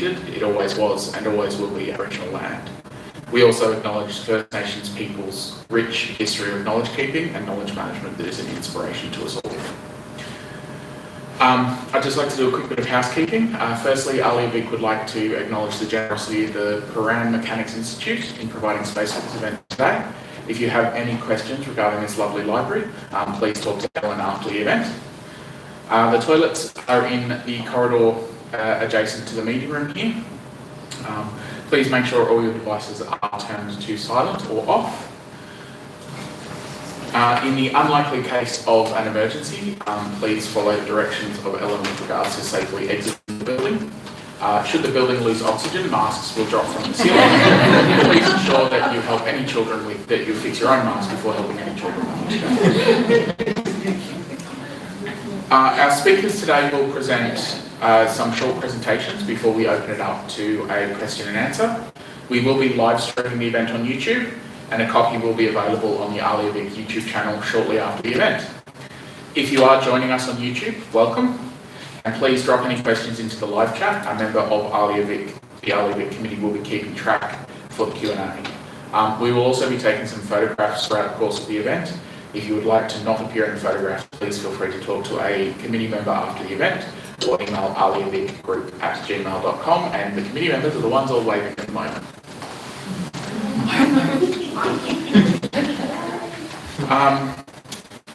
it always was and always will be Aboriginal land. We also acknowledge First Nations people's rich history of knowledge keeping and knowledge management that is an inspiration to us all. I'd just like to do a quick bit of housekeeping. Firstly, ALIA VIC would like to acknowledge the generosity of the Paran Mechanics Institute in providing space for this event today. If you have any questions regarding this lovely library, please talk to Ellen after the event. The toilets are in the corridor adjacent to the meeting room here. Please make sure all your devices are turned to silent or off. In the unlikely case of an emergency, please follow the directions of Ellen with regards to safely exiting the building. Should the building lose oxygen, masks will drop from the ceiling. Please ensure that you help any children that you fix your own mask before helping any children. Our speakers today will present some short presentations before we open it up to a question and answer. We will be live streaming the event on YouTube, and a copy will be available on the ALIA VIC YouTube channel shortly after the event. If you are joining us on YouTube, welcome, and please drop any questions into the live chat. A member of ALIA VIC, the ALIA VIC committee, will be keeping track for the Q&A. We will also be taking some photographs throughout the course of the event. If you would like to not appear in the photographs, please feel free to talk to a committee member after the event or email aliavicgroup@gmail.com, and the committee members are the ones all waving at the moment.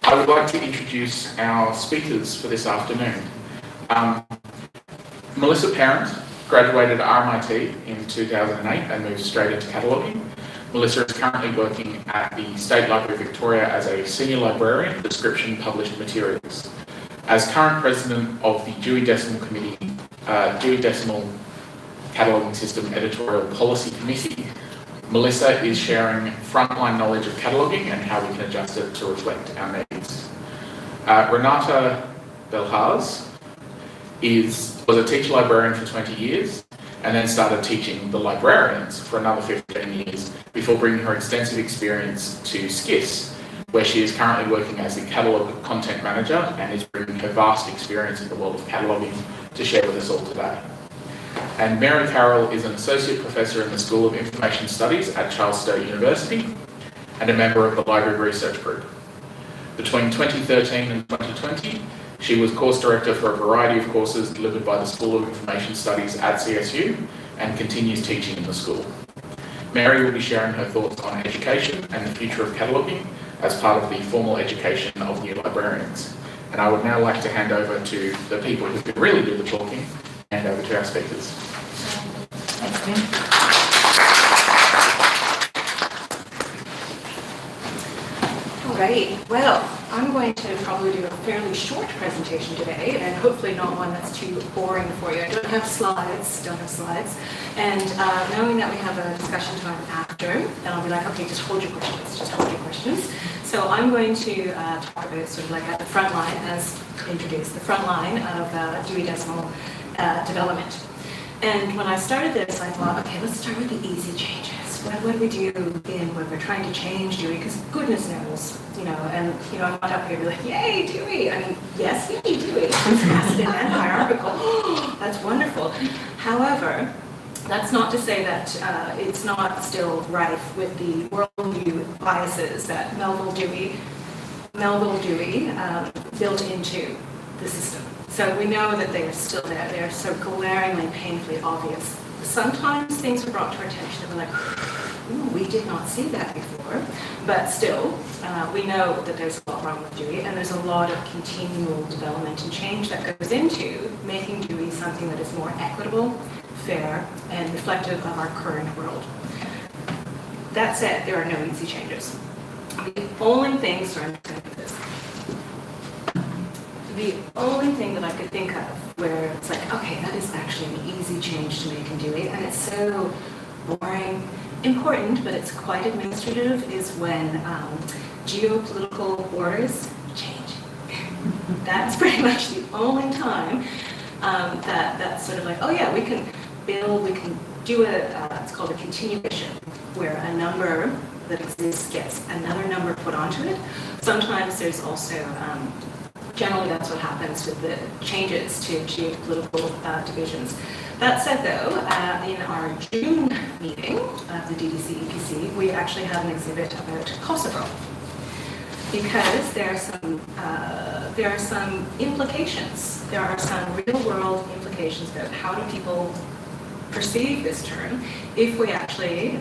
I would like to introduce our speakers for this afternoon. Melissa Parent graduated at RMIT in 2008 and moved straight into cataloguing. Melissa is currently working at the State Library of Victoria as a Senior Librarian for Description Published Materials. As current President of the Dewey Decimal Cataloguing System Editorial Policy Committee, Melissa is sharing frontline knowledge of cataloguing and how we can adjust it to reflect our needs. Renate Beilharz was a teacher librarian for 20 years and then started teaching the librarians for another 15 years before bringing her extensive experience to SCIS, where she is currently working as the catalogue content manager and is bringing her vast experience in the world of cataloguing to share with us all today. And Mary Carroll is an Associate Professor in the School of Information Studies at Charles Sturt University and a member of the Library Research Group. Between 2013 and 2020, she was course director for a variety of courses delivered by the School of Information Studies at CSU and continues teaching in the school. Mary will be sharing her thoughts on education and the future of cataloguing as part of the formal education of new librarians. And I would now like to hand over to the people who can really do the talking. Hand over to our speakers. Thanks, Ben. All right, well, I'm going to probably do a fairly short presentation today, and hopefully not one that's too boring for you. I don't have slides, and knowing that we have a discussion time after, and I'll be like, okay, just hold your questions. So I'm going to talk about sort of like at the front line, as introduced, the front line of Dewey Decimal development. And when I started this, I thought, okay, let's start with the easy changes. What do we do when we're trying to change Dewey? Because goodness knows, I'm not up here be like, yay, Dewey. I mean, yes, yay, Dewey. It's faceted and hierarchical. That's wonderful. However, that's not to say that it's not still rife with the worldview biases that Melville Dewey built into the system. So we know that they are still there. They are so glaringly, painfully obvious. Sometimes things are brought to our attention and we're like, ooh, we did not see that before. But still, we know that there's a lot wrong with Dewey, and there's a lot of continual development and change that goes into making Dewey something that is more equitable, fair, and reflective of our current world. That said, there are no easy changes. The only thing, sorry, I'm just going to do this. The only thing that I could think of where it's like, okay, that is actually an easy change to make in Dewey, and it's so boring, important, but it's quite administrative, is when geopolitical borders change. That's pretty much the only time that's sort of like, oh yeah, we can do it's called a continuation, where a number that exists gets another number put onto it. Sometimes there's also generally, that's what happens with the changes to geopolitical divisions. That said though, in our June meeting of the DDC EPC, we actually have an exhibit about Kosovo, because there are some implications. There are some real-world implications about how do people perceive this term if we actually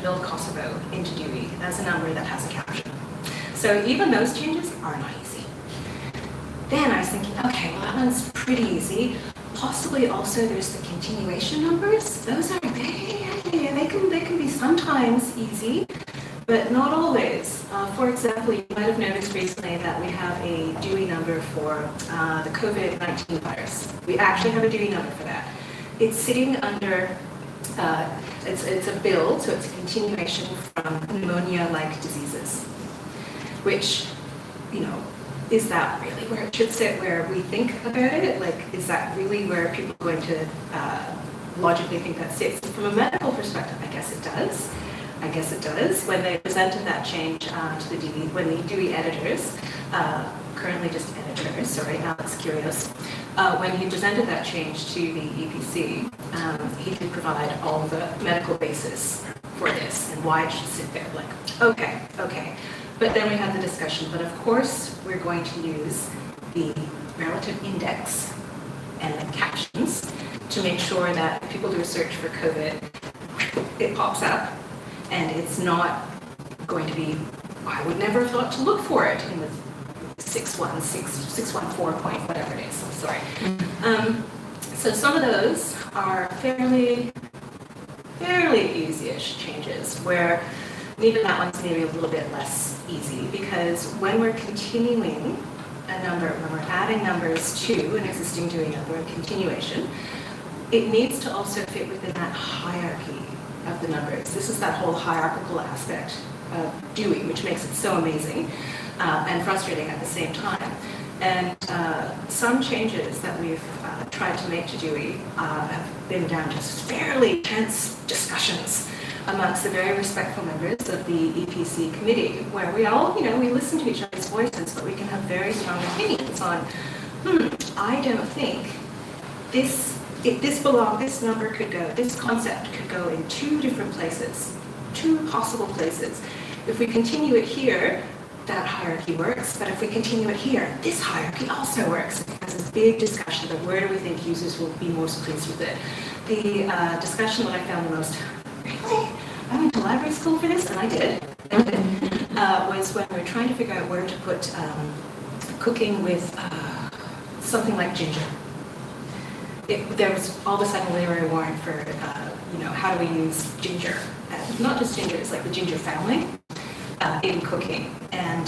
build Kosovo into Dewey as a number that has a caption. So even those changes are not easy. Then I was thinking, okay, well that one's pretty easy. Possibly also there's the continuation numbers. Those are they can be sometimes easy, but not always. For example, you might have noticed recently that we have a Dewey number for the COVID-19 virus. We actually have a Dewey number for that. It's sitting under, it's a build, so it's a continuation from pneumonia-like diseases, which, is that really where it should sit, where we think about it? Like, is that really where people are going to logically think that sits? From a medical perspective, I guess it does. When they presented that change to the Dewey, when the Dewey editors, currently just editors, sorry, Alex Curios, when he presented that change to the EPC, he did provide all the medical basis for this and why it should sit there. Like, okay. But then we had the discussion, but of course we're going to use the relative index and the captions to make sure that if people do a search for COVID, it pops up and it's not going to be, I would never have thought to look for it in the 614 point, whatever it is, sorry. So some of those are fairly easy-ish changes, where even that one's maybe a little bit less easy, because when we're continuing a number, when we're adding numbers to an existing Dewey number in continuation, it needs to also fit within that hierarchy of the numbers. This is that whole hierarchical aspect of Dewey, which makes it so amazing and frustrating at the same time. And some changes that we've tried to make to Dewey have been down to fairly tense discussions amongst the very respectful members of the EPC committee, where we all, we listen to each other's voices, but we can have very strong opinions on, I don't think this number could go, this concept could go in two different places, two possible places. If we continue it here, that hierarchy works, but if we continue it here, this hierarchy also works. It's a big discussion about where do we think users will be most pleased with it. The discussion that I found the most, really? I went to library school for this, and I did, was when we were trying to figure out where to put cooking with something like ginger. There was all of a sudden literary warrant for, how do we use ginger? Not just ginger, it's like the ginger family in cooking. And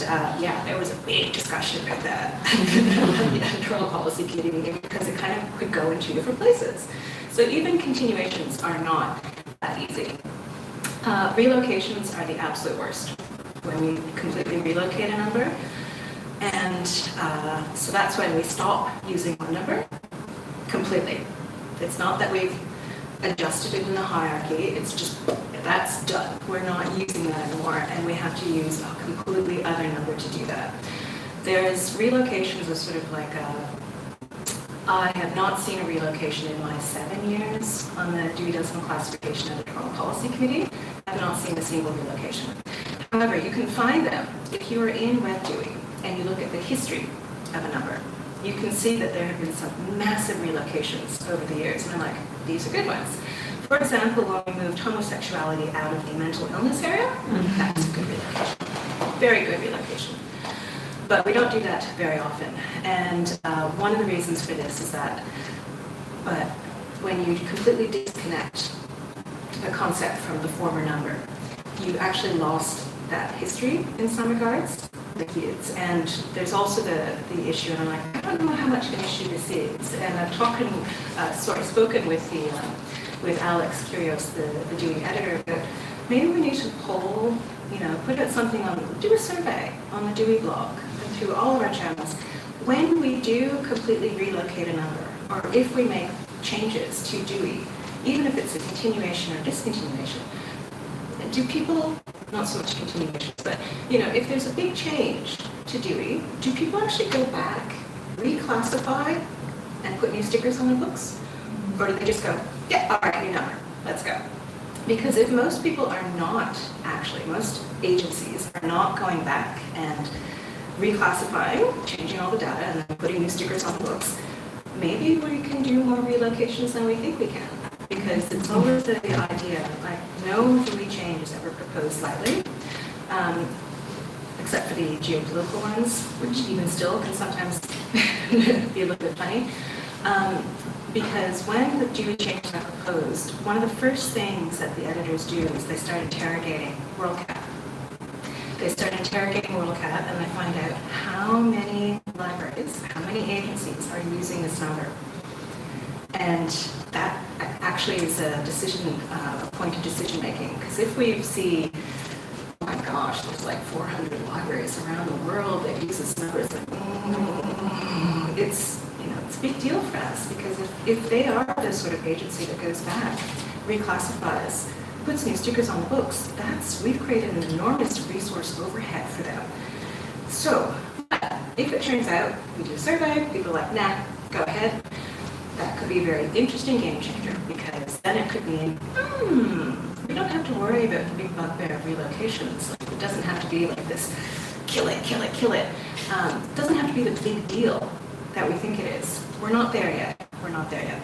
there was a big discussion about that at the editorial policy committee meeting, because it kind of could go in two different places. So even continuations are not that easy. Relocations are the absolute worst when we completely relocate a number. And so that's when we stop using one number completely. It's not that we've adjusted it in the hierarchy, it's just, that's done. We're not using that anymore, and we have to use a completely other number to do that. There's relocations are sort of like I have not seen a relocation in my 7 years on the Dewey Decimal Classification Editorial Policy Committee. I have not seen a single relocation. However, you can find them if you are in Web Dewey and you look at the history of a number. You can see that there have been some massive relocations over the years, and I'm like, these are good ones. For example, when we moved homosexuality out of the mental illness area, that's a good relocation. Very good relocation. But we don't do that very often. And one of the reasons for this is that, when you completely disconnect a concept from the former number, you actually lost that history in some regards. And there's also the issue, and I'm like, I don't know how much of an issue this is. And I've spoken with Alex Curios, the Dewey editor, about maybe we need to poll, put out something do a survey on the Dewey blog and through all of our channels. When we do completely relocate a number, or if we make changes to Dewey, even if it's a continuation or discontinuation, do people, not so much continuations, but if there's a big change to Dewey, do people actually go back, reclassify, and put new stickers on the books? Or do they just go, yeah, all right, new number, let's go? Because if most people are not, actually, most agencies are not going back and reclassifying, changing all the data, and then putting new stickers on the books, maybe we can do more relocations than we think we can. Because it's always the idea, like, no Dewey change is ever proposed lightly, except for the geopolitical ones, which even still can sometimes be a little bit funny. Because when the Dewey changes are proposed, one of the first things that the editors do is they start interrogating WorldCat. They start interrogating WorldCat and they find out how many libraries, how many agencies are using this number. And that actually is a point of decision making. Because if we see, oh my gosh, there's like 400 libraries around the world that use this number, it's like, it's a big deal for us. Because if they are the sort of agency that goes back, reclassifies, puts new stickers on the books, we've created an enormous resource overhead for them. So if it turns out we do a survey, people are like, nah, go ahead. That could be a very interesting game changer, because then it could mean, we don't have to worry about the big bugbear of relocations. Like, it doesn't have to be like this, kill it, kill it, kill it. It doesn't have to be the big deal that we think it is. We're not there yet. We're not there yet.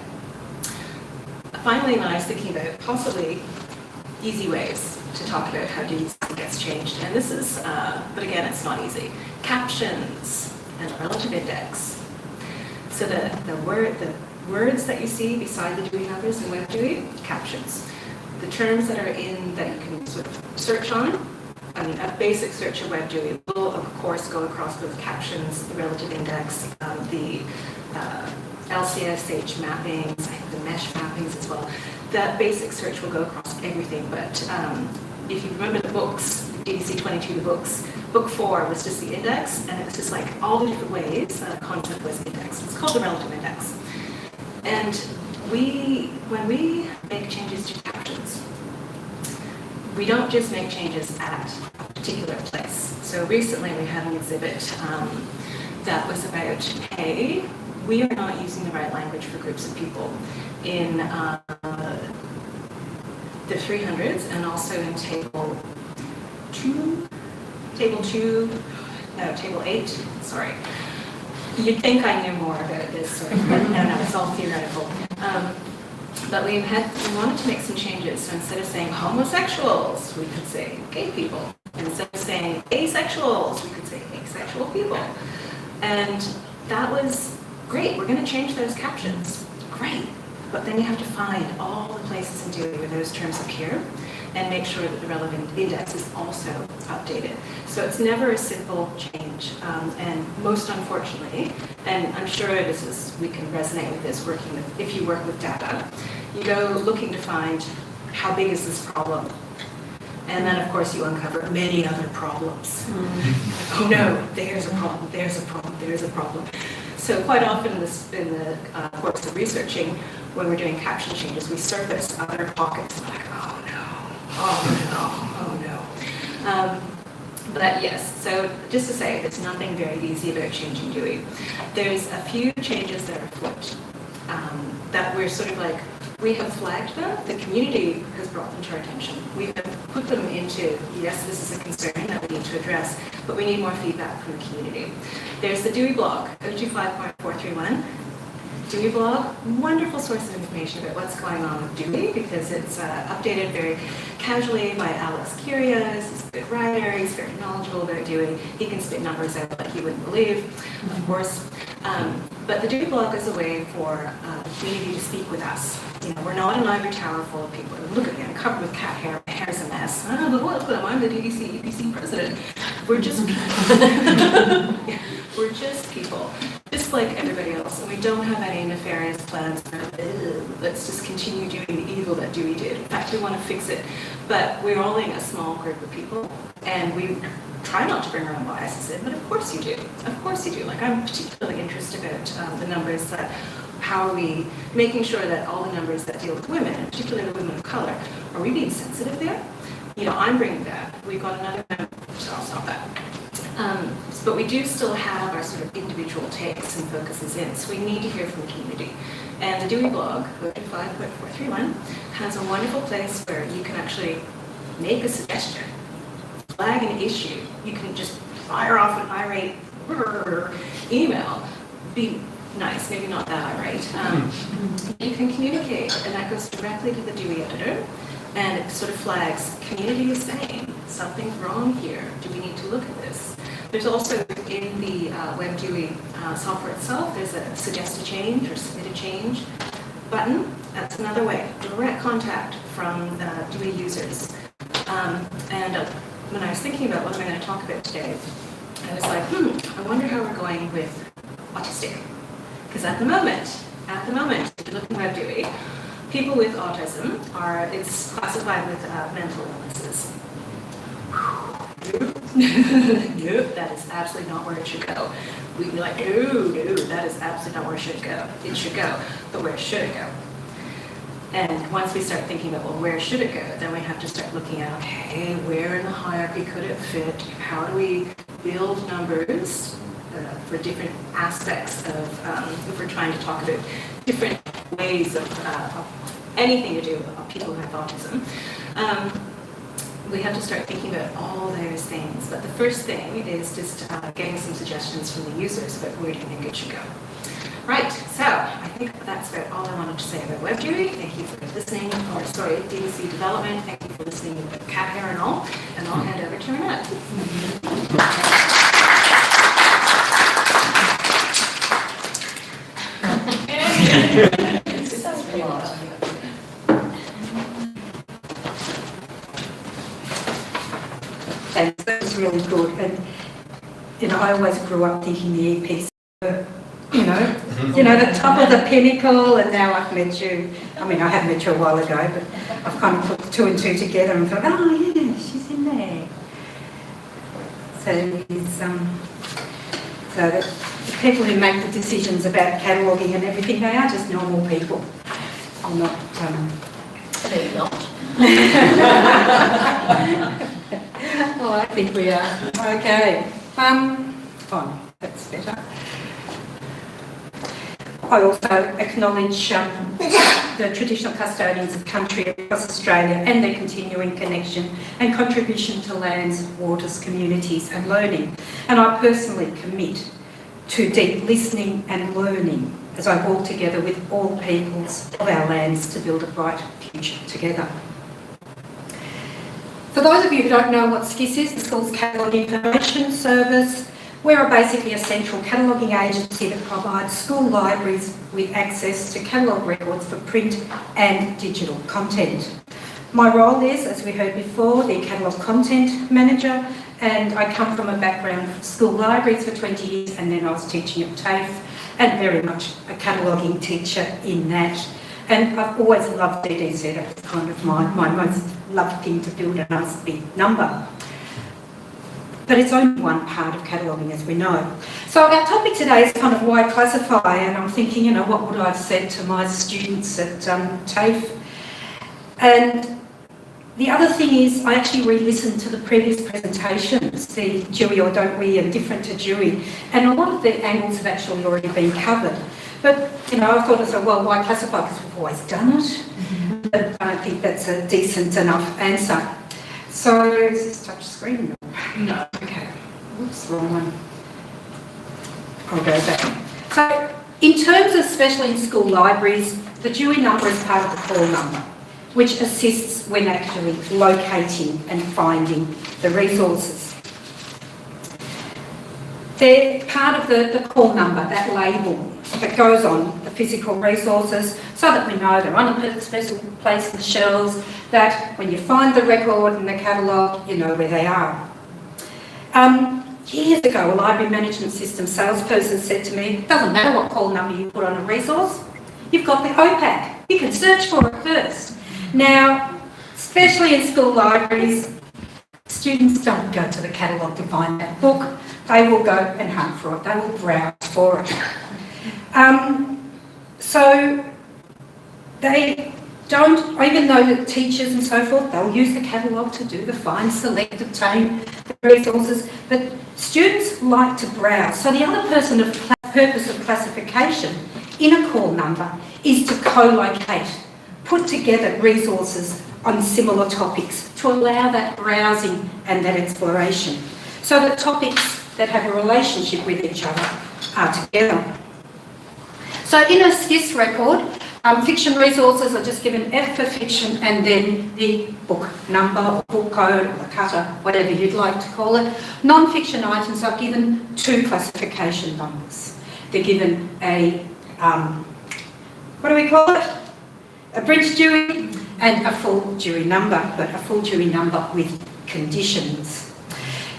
Finally, when I was thinking about possibly easy ways to talk about how Dewey gets changed, and this is, but again, it's not easy. Captions and relative index. So the words that you see beside the Dewey numbers in WebDewey, captions. The terms that are in that you can sort of search on, I mean, a basic search of WebDewey will, of course, go across both captions, the relative index, the LCSH mappings, I think the mesh mappings as well. That basic search will go across everything, but if you remember the books, DDC 22, the books, book 4 was just the index, and it was just like all the different ways that content was indexed. It's called the relative index. And when we make changes to captions, we don't just make changes at a particular place. So recently we had an exhibit that was about, hey, we are not using the right language for groups of people in the 300s and also in table 8, sorry. You'd think I knew more about this, but no, it's all theoretical. But we wanted to make some changes. So instead of saying homosexuals, we could say gay people. And instead of saying asexuals, we could say asexual people. And that was great. We're going to change those captions. Great. But then you have to find all the places in Dewey where those terms appear and make sure that the relevant index is also updated. So it's never a simple change. And most unfortunately, and I'm sure we can resonate with this if you work with data, you go looking to find how big is this problem. And then, of course, you uncover many other problems. Oh no, there's a problem, there's a problem, there's a problem. So quite often in the course of researching, when we're doing caption changes, we surface other pockets like, oh no, oh no, oh no. But yes, so just to say, there's nothing very easy about changing Dewey. There's a few changes that are flipped that we're sort of like, we have flagged them, the community has brought them to our attention. We have put them into, yes, this is a concern that we need to address, but we need more feedback from the community. There's the Dewey blog, 025.431. Dewey blog, wonderful source of information about what's going on with Dewey, because it's updated very casually by Alex Curious. He's a good writer, he's very knowledgeable about Dewey. He can spit numbers out that he wouldn't believe, of course. But the Dewey blog is a way for the community to speak with us. You know, we're not an ivory tower full of people. Look at me, I'm covered with cat hair, my hair's a mess. But welcome, I'm the DDC EPC president. We're just we're just people, just like everybody else, and we don't have any nefarious plans. Let's just continue doing the evil that Dewey did. In fact, we want to fix it, but we're only a small group of people, and we try not to bring our own biases in, but of course you do. Of course you do. Like, I'm particularly interested about the numbers that, how are we making sure that all the numbers that deal with women, and particularly the women of color, are we being sensitive there? You know, I'm bringing that. We've got another member, so I'll stop that. But we do still have our sort of individual takes and focuses in, so we need to hear from the community. And the Dewey blog, 5.431, has a wonderful place where you can actually make a suggestion, flag an issue. You can just fire off an irate email. Be nice, maybe not that irate. You can communicate, and that goes directly to the Dewey editor, and it sort of flags, community is saying, something's wrong here. Do we need to look at this? There's also in the Web Dewey software itself, there's a suggest a change or submit a change button. That's another way, direct contact from Dewey users. When I was thinking about what am I going to talk about today, I was like, I wonder how we're going with autistic. Because at the moment, if you look in Web Dewey, people with autism it's classified with mental illnesses. Nope, that is absolutely not where it should go. We'd be like, no, that is absolutely not where it should go. It should go, but where should it go? And once we start thinking about, well, where should it go? Then we have to start looking at, okay, where in the hierarchy could it fit? How do we build numbers for different aspects of, if we're trying to talk about different ways of anything to do with people who have autism. We have to start thinking about all those things. But the first thing is just getting some suggestions from the users about where do you think it should go. Right, so I think that's about all I wanted to say about Web Dewey. Thank you for listening, DDC development. Thank you for listening about cat hair and all. And I'll hand over to Renate. Thanks, that was really good. And I always grew up thinking the EPs were, the top of the pinnacle, and now I've met you. I mean, I have met you a while ago, but I've kind of put two and two together and thought, oh yeah, she's in there. So the people who make the decisions about cataloguing and everything, they are just normal people. I'm not. They're not. Well, I think we are. Okay. Fine. That's better. I also acknowledge the traditional custodians of country across Australia and their continuing connection and contribution to lands, waters, communities and learning. And I personally commit to deep listening and learning as I walk together with all peoples of our lands to build a bright future together. For those of you who don't know what SCIS is, the Schools Catalogue Information Service, we're basically a central cataloguing agency that provides school libraries with access to catalogue records for print and digital content. My role is, as we heard before, the catalogue content manager, and I come from a background of school libraries for 20 years, and then I was teaching at TAFE, and very much a cataloguing teacher in that. And I've always loved DDZ, it's kind of my most loved thing to build a nice big number. But it's only one part of cataloguing, as we know. So our topic today is kind of why classify, and I'm thinking, what would I have said to my students at TAFE? And the other thing is, I actually re-listened to the previous presentations, the Dewey or don't we, and different to Dewey, and a lot of the angles have actually already been covered. But, I thought, well, why classify? Because we've always done it. But I don't think that's a decent enough answer. So, is this touch screen? No. Okay. Oops, wrong one. I'll go back. So, in terms of, especially in school libraries, the Dewey number is part of the call number, which assists when actually locating and finding the resources. They're part of the call number, that label that goes on the physical resources, so that we know they're on a special place in the shelves, that when you find the record in the catalogue, you know where they are. Years ago, a library management system salesperson said to me, it doesn't matter what call number you put on a resource, you've got the OPAC, you can search for it first. Now, especially in school libraries, students don't go to the catalogue to find that book, they will go and hunt for it, they will browse for it. So they don't, even though the teachers and so forth, they'll use the catalogue to do the find, select, obtain the resources, but students like to browse. So the other purpose of classification in a call number is to co-locate, put together resources on similar topics to allow that browsing and that exploration, so that topics that have a relationship with each other are together. So in a SCIS record, fiction resources are just given F for fiction and then the book number or book code or the cutter, whatever you'd like to call it. Non-fiction items are given 2 classification numbers. They're given a, what do we call it? A bridge Dewey and a full Dewey number, but a full Dewey number with conditions.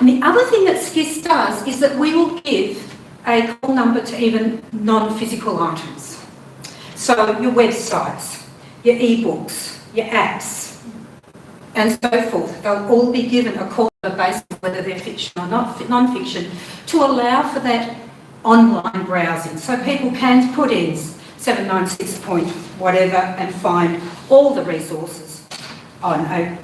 And the other thing that SCIS does is that we will give a call number to even non-physical items. So your websites, your ebooks, your apps, and so forth. They'll all be given a call number based on whether they're fiction or not non-fiction to allow for that online browsing. So people can put in 796 point whatever and find all the resources on a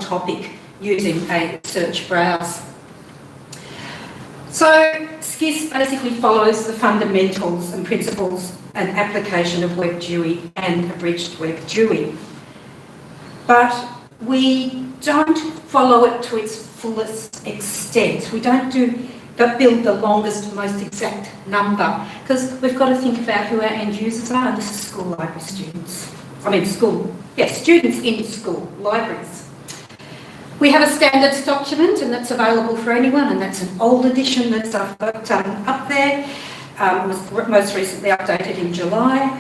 topic using a search browse. So SCIS basically follows the fundamentals and principles and application of Web Dewey and abridged Web Dewey. But we don't follow it to its fullest extent. We don't build the longest, most exact number, because we've got to think about who our end users are, and this is school library students. Students in school libraries. We have a standards document, and that's available for anyone, and that's an old edition that's up there. Was most recently updated in July.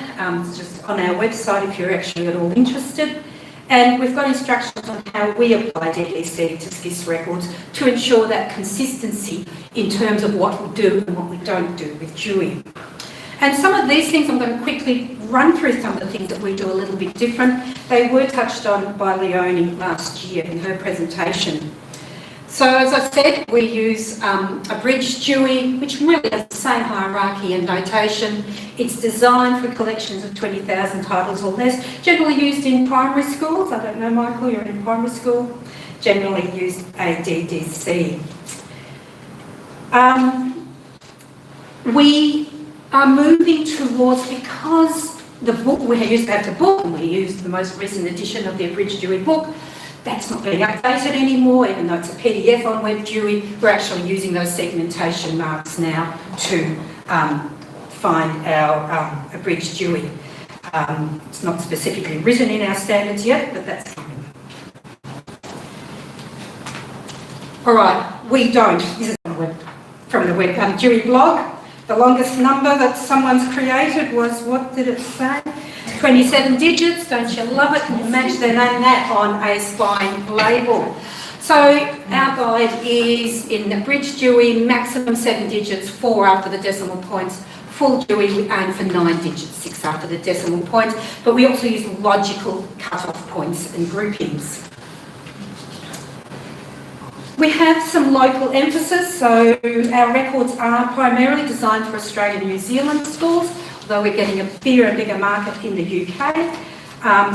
It's just on our website if you're actually at all interested. And we've got instructions on how we apply DDC to SCIS records to ensure that consistency in terms of what we do and what we don't do with Dewey. And some of these things, I'm going to quickly run through some of the things that we do a little bit different. They were touched on by Leonie last year in her presentation. So as I said, we use abridged Dewey, which really has the same hierarchy and notation. It's designed for collections of 20,000 titles or less, generally used in primary schools. I don't know, Michael, you're in primary school. Generally used ADDC. We are moving towards, because the book, we used to have the book, and we used the most recent edition of the abridged Dewey book. That's not being updated anymore, even though it's a PDF on Web Dewey. We're actually using those segmentation marks now to find our abridged Dewey. It's not specifically written in our standards yet, but that's coming. All right, we don't. This is from the Web Dewey blog. The longest number that someone's created was, what did it say? 27 digits, don't you love it? Can you imagine they name that on a spine label? So our guide is in abridged Dewey, maximum 7 digits, 4 after the decimal points. Full Dewey, we aim for 9 digits, 6 after the decimal points, but we also use logical cut-off points and groupings. We have some local emphasis, so our records are primarily designed for Australian and New Zealand schools, although we're getting a bigger and bigger market in the UK.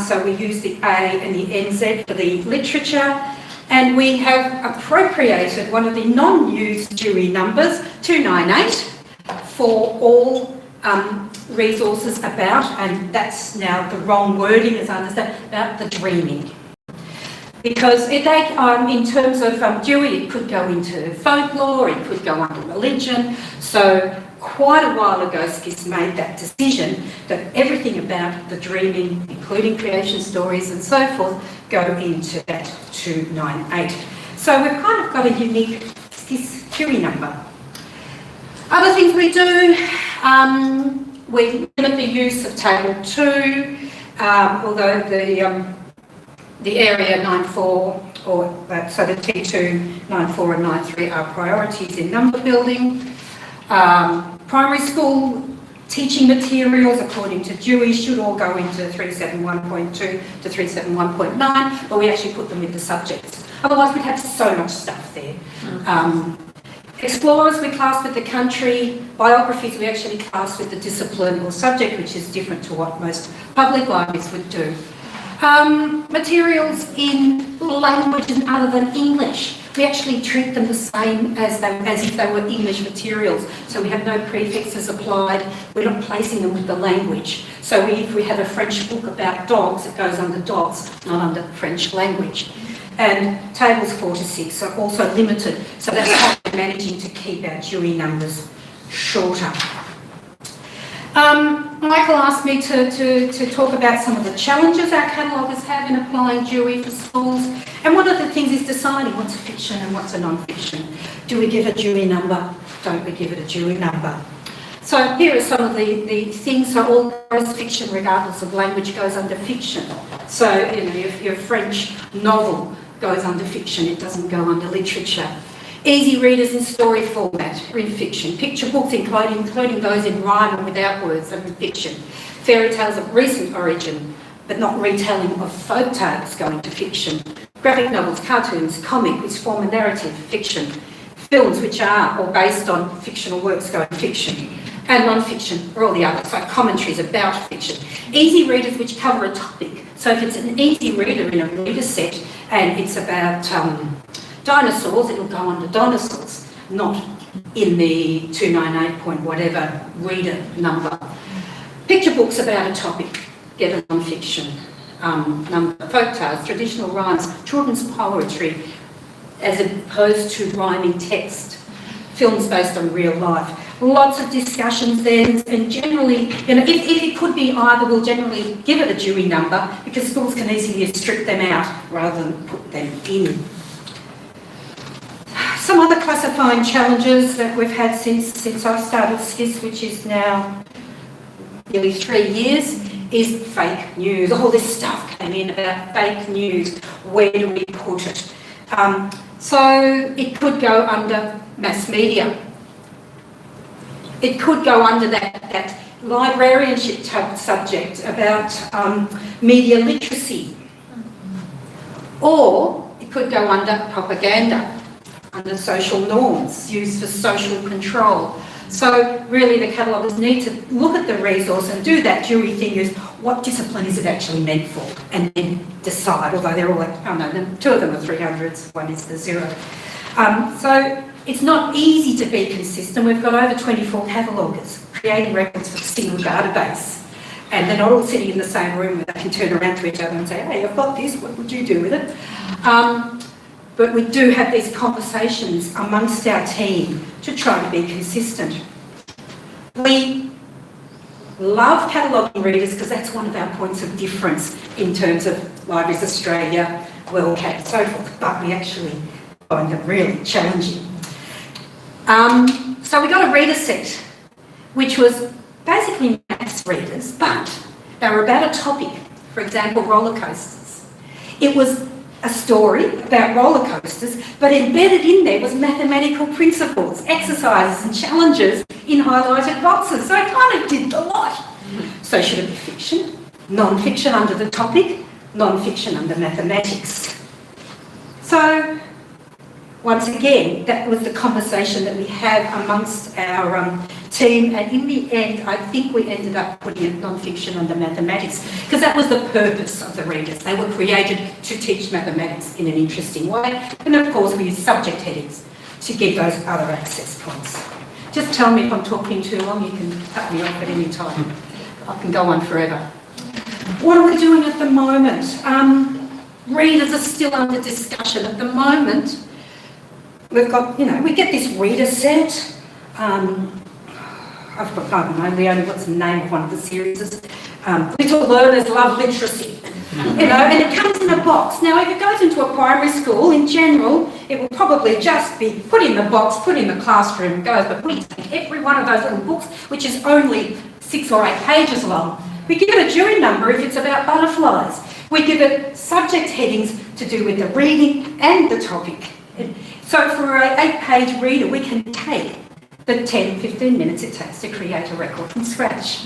So we use the A and the NZ for the literature, and we have appropriated one of the non-used Dewey numbers, 298, for all resources about, and that's now the wrong wording as I understand, about the dreaming. Because in terms of Dewey, it could go into folklore, it could go under religion. So quite a while ago, SCIS made that decision that everything about the dreaming, including creation stories and so forth, go into that 298. So we've kind of got a unique SCIS Dewey number. Other things we do, we limit the use of Table 2, although the area 94, so the T2, 94 and 93 are priorities in number building. Primary school teaching materials, according to Dewey, should all go into 371.2 to 371.9, but we actually put them with the subjects. Otherwise, we'd have so much stuff there. Explorers we class with the country. Biographies we actually class with the discipline or subject, which is different to what most public libraries would do. Materials in languages other than English. we actually treat them the same as if they were English materials. So we have no prefixes applied, we're not placing them with the language. So if we have a French book about dogs, it goes under dogs, not under French language. And tables 4 to 6 are also limited, so that's how we're managing to keep our Dewey numbers shorter. Michael asked me to talk about some of the challenges our cataloguers have in applying Dewey for schools, and one of the things is deciding what's a fiction and what's a non-fiction. Do we give a Dewey number? Don't we give it a Dewey number? So here are some of the things. So all fiction, regardless of language, goes under fiction. So, you know, if your French novel goes under fiction, it doesn't go under literature. Easy readers in story format are in fiction. Picture books, including those in rhyme and without words, are in fiction. Fairy tales of recent origin, but not retelling of folk tales, go into fiction. Graphic novels, cartoons, comic, which form a narrative, fiction. Films which are or based on fictional works go into fiction. And non-fiction are all the others, like commentaries about fiction. Easy readers which cover a topic. So if it's an easy reader in a reader set and it's about dinosaurs, it'll go under dinosaurs, not in the 298 point whatever reader number. Picture books about a topic, get a non-fiction number. Folk tales, traditional rhymes, children's poetry, as opposed to rhyming text. Films based on real life. Lots of discussions then, and generally, you know, if it could be either, we'll generally give it a Dewey number because schools can easily strip them out rather than put them in. Some other classifying challenges that we've had since I've started SCIS, which is now nearly 3 years, is fake news. All this stuff came in about fake news. Where do we put it? So it could go under mass media. It could go under that librarianship type subject about media literacy. Or it could go under propaganda, under social norms, used for social control. So really the cataloguers need to look at the resource and do that Dewey thing is, what discipline is it actually meant for? And then decide, although they're all like, oh no, 2 of them are 300s, 1 is the 0. So it's not easy to be consistent. We've got over 24 cataloguers creating records for a single database. And they're not all sitting in the same room where they can turn around to each other and say, hey, I've got this, what would you do with it? But we do have these conversations amongst our team to try to be consistent. We love cataloguing readers because that's one of our points of difference in terms of Libraries Australia, WorldCat and so forth, but we actually find it really challenging. So we got a reader set, which was basically maths readers, but they were about a topic, for example, roller coasters. It was a story about roller coasters, but embedded in there was mathematical principles, exercises and challenges in highlighted boxes. So it kind of did a lot. So should it be fiction? Non-fiction under the topic, non-fiction under mathematics. So once again, that was the conversation that we had amongst our team, and in the end, I think we ended up putting it non-fiction under mathematics because that was the purpose of the readers. They were created to teach mathematics in an interesting way, and of course we use subject headings to give those other access points. Just tell me if I'm talking too long, you can cut me off at any time. I can go on forever. What are we doing at the moment? Readers are still under discussion. At the moment, we've got, you know, we get this reader set. I don't know, Leonie, what's the name of one of the series? Little Learners Love Literacy. You know, and it comes in a box. Now, if it goes into a primary school, in general, it will probably just be put in the box, put in the classroom, goes, but we take every one of those little books, which is only 6 or 8 pages long. We give it a Dewey number if it's about butterflies. We give it subject headings to do with the reading and the topic. So for an 8-page reader, we can take the 10, 15 minutes it takes to create a record from scratch.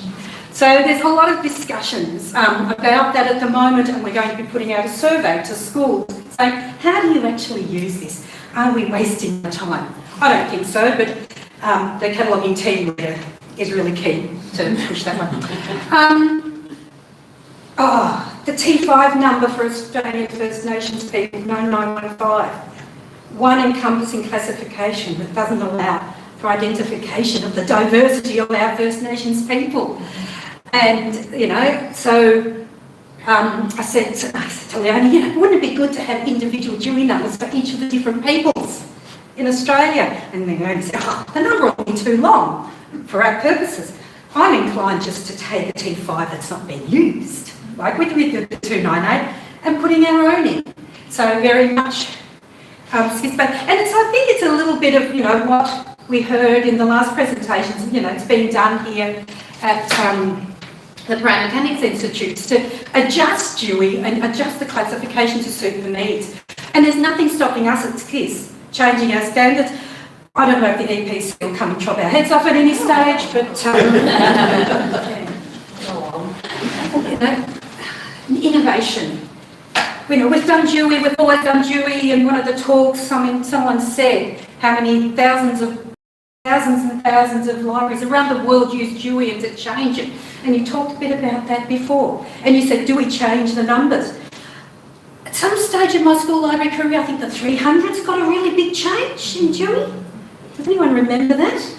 So there's a lot of discussions about that at the moment, and we're going to be putting out a survey to schools saying, how do you actually use this? Are we wasting our time? I don't think so, but the cataloguing team is really keen to push that one. The T5 number for Australian First Nations people, 9915. one encompassing classification that doesn't allow for identification of the diversity of our First Nations people. And, so I said to Leonie, wouldn't it be good to have individual Dewey numbers for each of the different peoples in Australia? And Leonie said, the number will be too long for our purposes. I'm inclined just to take a T5 that's not been used, like with the 298, and putting our own in. So very much, and I think it's a little bit of, what we heard in the last presentations, it's being done here at the Brain Mechanics Institutes to adjust Dewey and adjust the classification to suit the needs. And there's nothing stopping us at SCIS changing our standards. I don't know if the EPC will come and chop our heads off at any stage, but innovation. We've done Dewey, we've always done Dewey. In one of the talks, someone said how many thousands and thousands of libraries around the world use Dewey and to change it. And you talked a bit about that before. And you said, do we change the numbers? At some stage in my school library career, I think the 300's got a really big change in Dewey. Does anyone remember that?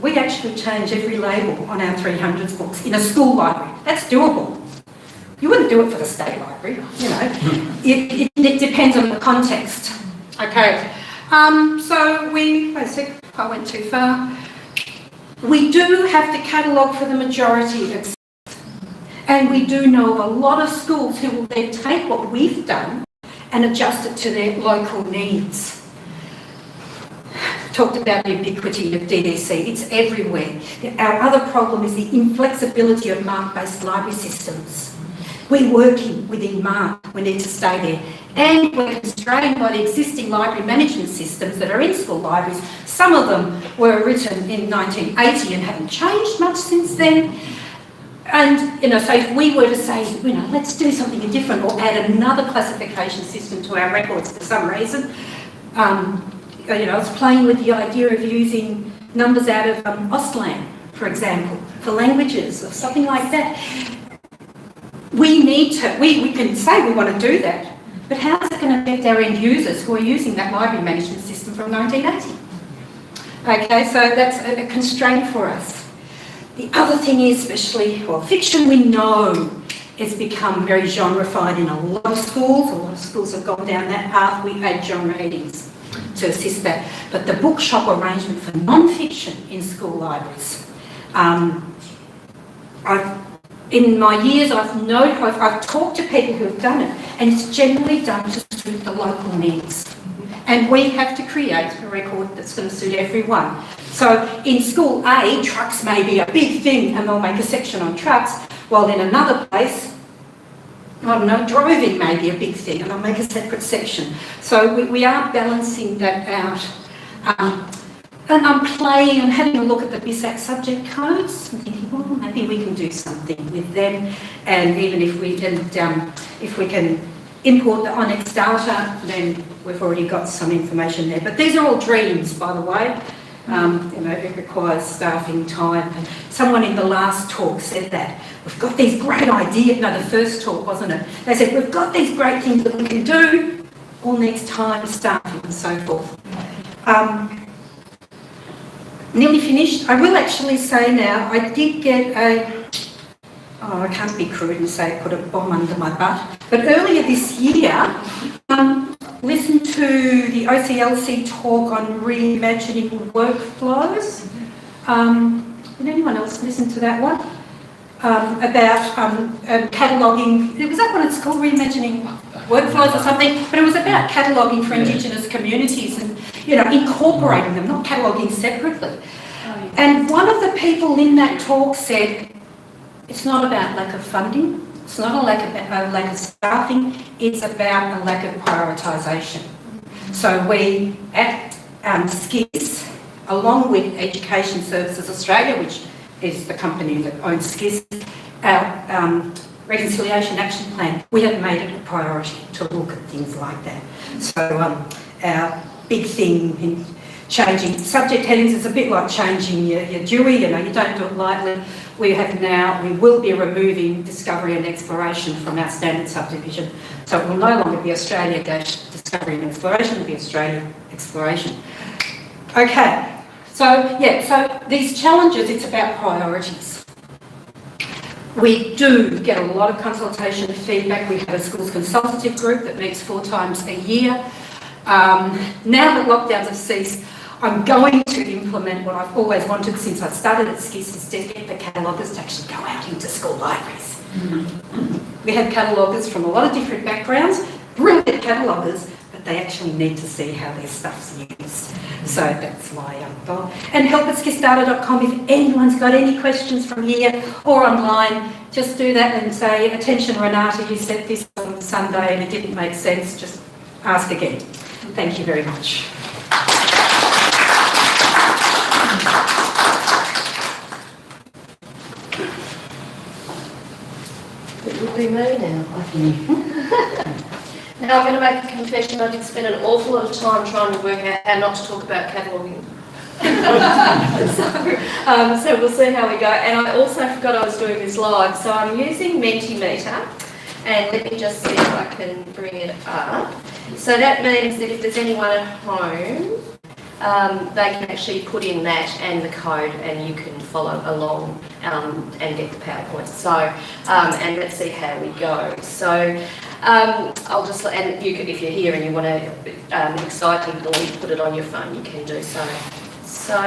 We actually change every label on our 300s books in a school library. That's doable. You wouldn't do it for the state library, It depends on the context. Okay. So I went too far. We do have to catalogue for the majority of schools. And we do know of a lot of schools who will then take what we've done and adjust it to their local needs. Talked about the ubiquity of DDC, it's everywhere. Our other problem is the inflexibility of mark-based library systems. We're working within mark, we need to stay there. And we're constrained by the existing library management systems that are in school libraries. Some of them were written in 1980 and haven't changed much since then. And, so if we were to say, let's do something different or add another classification system to our records for some reason, I was playing with the idea of using numbers out of Auslan, for example, for languages or something like that. We can say we want to do that, but how is it going to affect our end users who are using that library management system from 1980? Okay, so that's a constraint for us. The other thing is, fiction we know has become very genreified in a lot of schools. A lot of schools have gone down that path. We add genre headings to assist that. But the bookshop arrangement for non-fiction in school libraries, in my years, I've talked to people who have done it, and it's generally done to suit the local needs. And we have to create a record that's going to suit everyone. So in school A, trucks may be a big thing, and they'll make a section on trucks, while in another place, driving may be a big thing, and they'll make a separate section. So we are balancing that out. And I'm playing and having a look at the BISAC subject codes and thinking, well, maybe we can do something with them. And even if we can import the Onyx data, then we've already got some information there. But these are all dreams, by the way. It requires staffing time. And someone in the last talk said that. We've got these great ideas. No, the first talk, wasn't it? They said, we've got these great things that we can do. All needs time, staffing and so forth. Nearly finished. I will actually say now, I did get I can't be crude and say I put a bomb under my butt, but earlier this year, listened to the OCLC talk on reimagining workflows. Did anyone else listen to that one? About cataloguing, was that what it's called, reimagining workflows or something? But it was about cataloguing for Indigenous communities and, incorporating them, not cataloguing separately. And one of the people in that talk said, it's not about lack of funding, it's not a lack of staffing, it's about a lack of prioritisation. So we at SCIS, along with Education Services Australia, which is the company that owns SCIS, our Reconciliation Action Plan, we have made it a priority to look at things like that. So our big thing in changing subject headings is a bit like changing your Dewey, you don't do it lightly. we will be removing discovery and exploration from our standard subdivision. So it will no longer be Australia-Discovery and Exploration, it will be Australia Exploration. Okay, so these challenges, it's about priorities. We do get a lot of consultation and feedback. We have a schools consultative group that meets 4 times a year. Now that lockdowns have ceased, I'm going to implement what I've always wanted since I started at SCIS, is to get the cataloguers to actually go out into school libraries. We have cataloguers from a lot of different backgrounds, brilliant cataloguers, but they actually need to see how their stuff's used. So that's my goal. And help@scissdata.com if anyone's got any questions from here or online, just do that and say, attention Renata, you said this on Sunday and it didn't make sense, just ask again. Thank you very much. It will be me now, I think. Now I'm going to make a confession. I did spend an awful lot of time trying to work out how not to talk about cataloguing. So we'll see how we go. And I also forgot I was doing this live. So I'm using Mentimeter. And let me just see if I can bring it up. So that means that if there's anyone at home, they can actually put in that and the code and you can follow along and get the PowerPoint. So, and let's see how we go. So I'll just, and you can, if you're here and you want to excitedly put it on your phone, you can do so. So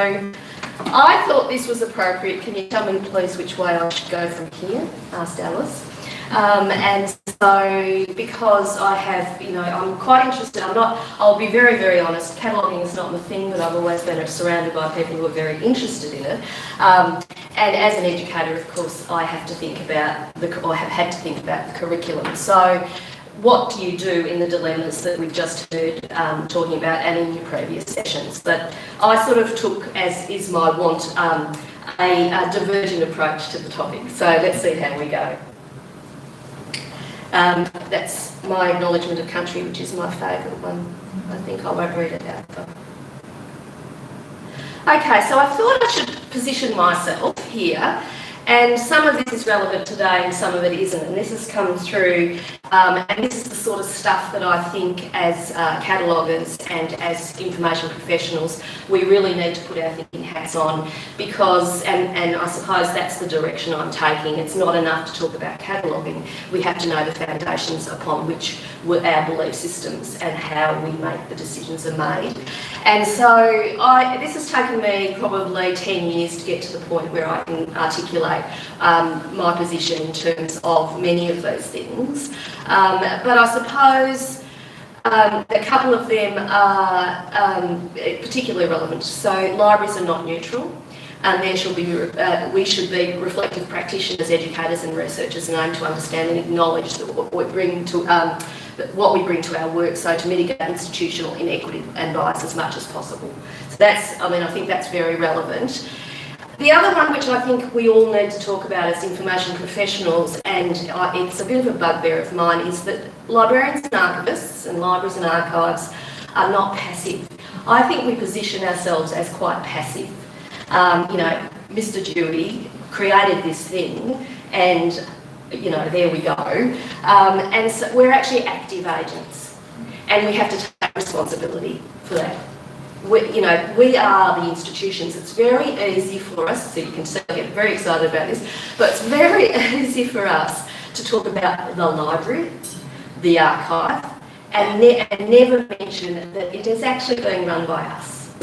I thought this was appropriate. Can you tell me please which way I should go from here? Asked Alice. And so, because I have, I'm quite interested, I'll be very, very honest, cataloguing is not my thing, but I've always been surrounded by people who are very interested in it. And as an educator, of course, I have to think about, I have had to think about the curriculum. So, what do you do in the dilemmas that we've just heard talking about and in your previous sessions? But I sort of took, as is my want, a divergent approach to the topic. So, let's see how we go. That's my acknowledgement of country, which is my favourite one. I think I won't read it out though. Okay, so I thought I should position myself here, and some of this is relevant today and some of it isn't, and this has come through, and this is the sort of stuff that I think as cataloguers and as information professionals we really need to put our thinking hats on, because, and I suppose that's the direction I'm taking. It's not enough to talk about cataloguing, we have to know the foundations upon which our belief systems and how we make the decisions are made. And so this has taken me probably 10 years to get to the point where I can articulate my position in terms of many of those things. But I suppose a couple of them are particularly relevant. So libraries are not neutral, and we should be reflective practitioners, educators and researchers, and aim to understand and acknowledge that what we bring to our work, so to mitigate institutional inequity and bias as much as possible. So that's, I think that's very relevant. The other one which I think we all need to talk about as information professionals, and it's a bit of a bugbear of mine, is that librarians and archivists and libraries and archives are not passive. I think we position ourselves as quite passive. Mr. Dewey created this thing and, there we go. And so we're actually active agents and we have to take responsibility for that. We are the institutions. It's very easy for us, so you can see I get very excited about this, but it's very easy for us to talk about the library, the archive, and never mention that it is actually being run by us.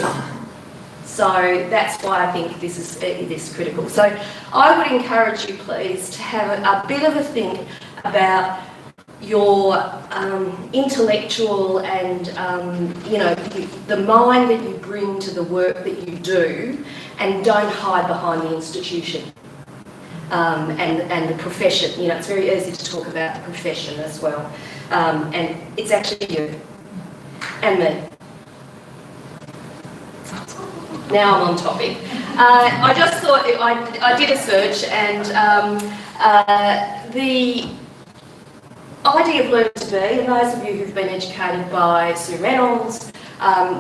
So that's why I think this is critical. So I would encourage you, please, to have a bit of a think about your intellectual and, the mind that you bring to the work that you do, and don't hide behind the institution and the profession. It's very easy to talk about the profession as well. And it's actually you and me. Now I'm on topic. I just thought, I did a search, and the idea of Learn to Be, and those of you who've been educated by Sue Reynolds,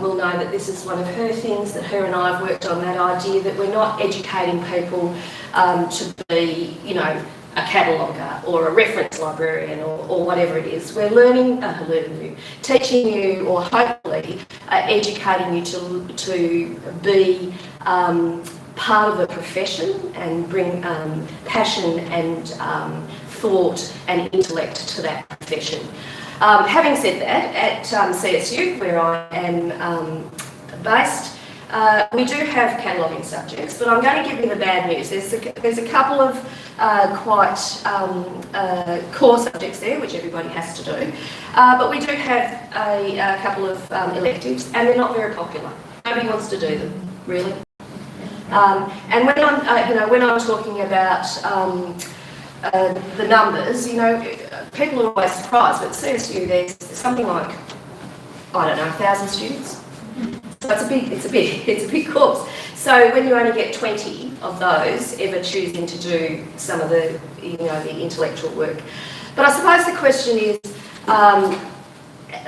will know that this is one of her things, that her and I have worked on that idea that we're not educating people to be, you know, a cataloguer or a reference librarian or whatever it is. We're teaching you, or hopefully educating you to be part of the profession and bring passion and thought and intellect to that profession. Having said that, at CSU, where I am based, we do have cataloguing subjects, but I'm going to give you the bad news. There's a couple of quite core subjects there, which everybody has to do, but we do have a couple of electives, and they're not very popular. Nobody wants to do them, really. And when I'm talking about the numbers, you know, people are always surprised, but at CSU there's something like, I don't know, 1,000 students. So it's a big course. So when you only get 20 of those ever choosing to do some of the, you know, the intellectual work. But I suppose the question is,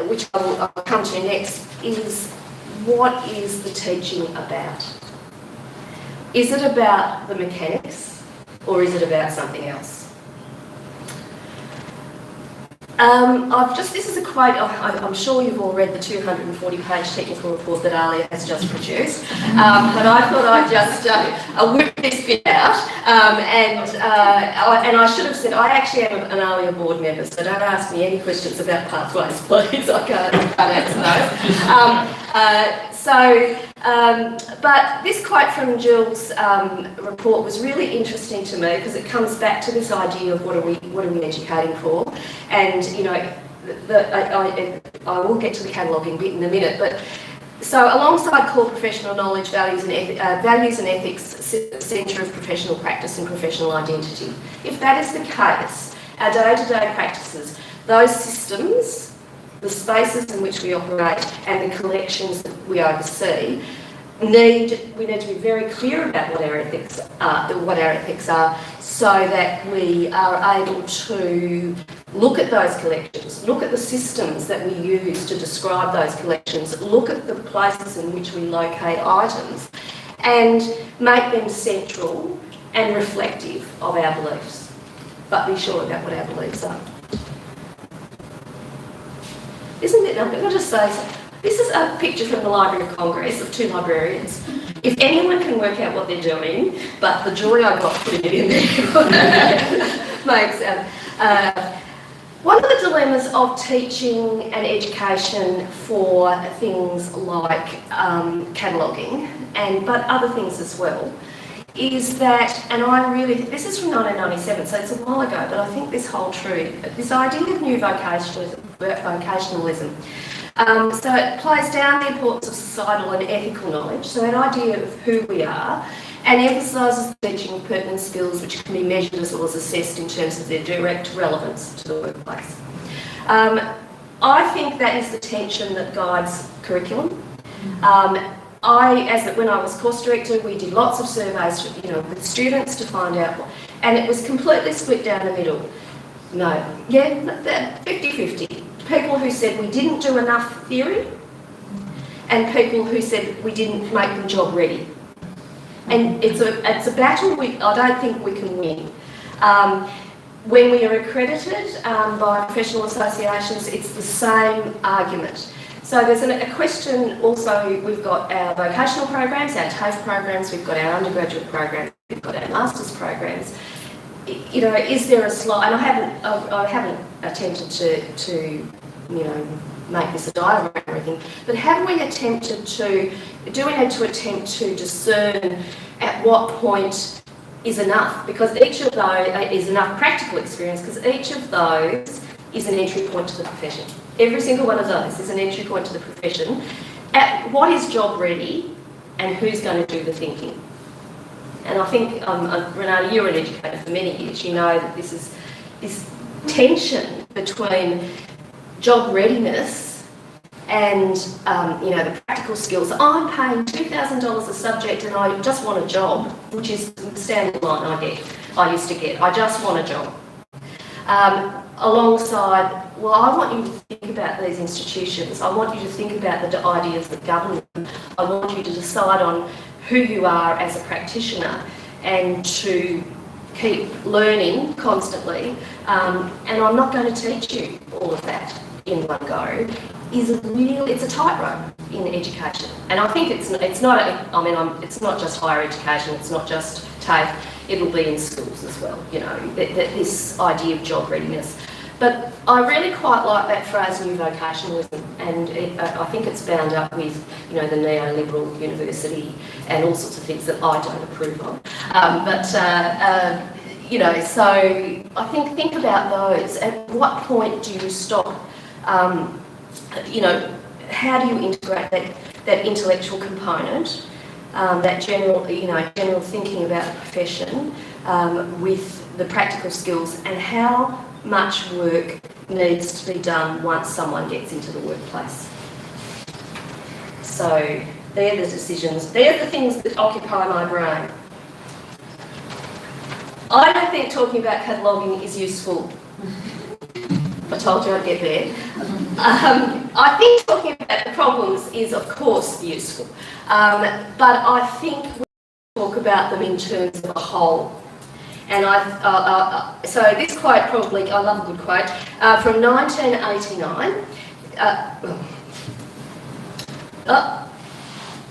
which I'll come to next, is what is the teaching about? Is it about the mechanics, or is it about something else? This is a quote, I'm sure you've all read the 240-page technical report that ALIA has just produced, but I thought I'd just whip this bit out, and I should have said, I actually am an ALIA board member, so don't ask me any questions about pathways, please, I can't answer those. But this quote from Jill's report was really interesting to me because it comes back to this idea of what are we educating for, and you know, I will get to the cataloguing bit in a minute. But so alongside core professional knowledge, values and ethics, centre of professional practice and professional identity. If that is the case, our day-to-day practices, those systems, the spaces in which we operate and the collections that we oversee, we need to be very clear about what our ethics are, so that we are able to look at those collections, look at the systems that we use to describe those collections, look at the places in which we locate items, and make them central and reflective of our beliefs, but be sure about what our beliefs are. Isn't it? I'm going to just say, this is a picture from the Library of Congress of two librarians. If anyone can work out what they're doing, but the joy I got putting it in there makes one of the dilemmas of teaching and education for things like cataloguing, but other things as well, is that, and this is from 1997, so it's a while ago, but I think this holds true, this idea of new vocationalism. So it plays down the importance of societal and ethical knowledge, so that idea of who we are, and emphasises the teaching of pertinent skills which can be measured as well as assessed in terms of their direct relevance to the workplace. I think that is the tension that guides curriculum. When I was course director, we did lots of surveys, with students to find out, and it was completely split down the middle. 50-50. People who said we didn't do enough theory, and people who said we didn't make them job ready. And it's a battle I don't think we can win. When we are accredited by professional associations, it's the same argument. So there's a question also, we've got our vocational programs, our TAFE programs, we've got our undergraduate programs, we've got our master's programs. Is there a slide, and I haven't attempted to make this a diagram or anything, but do we need to attempt to discern at what point is enough? Because each of those is enough practical experience, because each of those is an entry point to the profession. Every single one of those is an entry point to the profession. At what is job ready and who's going to do the thinking? And I think, Renate, you're an educator for many years, you know that this is this tension between job readiness and, the practical skills. I'm paying $2,000 a subject and I just want a job, which is the standard line I used to get. I just want a job. alongside, well, I want you to think about these institutions. I want you to think about the ideas that govern them. I want you to decide on who you are as a practitioner and to keep learning constantly. And I'm not going to teach you all of that in one go. It's a tightrope in education. And I think it's not just higher education, it's not just TAFE, it'll be in schools as well, you know, this idea of job readiness. But I really quite like that phrase, new vocationalism, and I think it's bound up with, you know, the neoliberal university and all sorts of things that I don't approve of. You know, so I think about those. At what point do you stop? You know, how do you integrate that intellectual component, that general thinking about the profession with the practical skills, and how much work needs to be done once someone gets into the workplace? So they're the decisions, they're the things that occupy my brain. I don't think talking about cataloguing is useful. I told you I'd get there. I think talking about the problems is, of course, useful, but I think we talk about them in terms of a whole. And so this quote probably, I love a good quote, from 1989.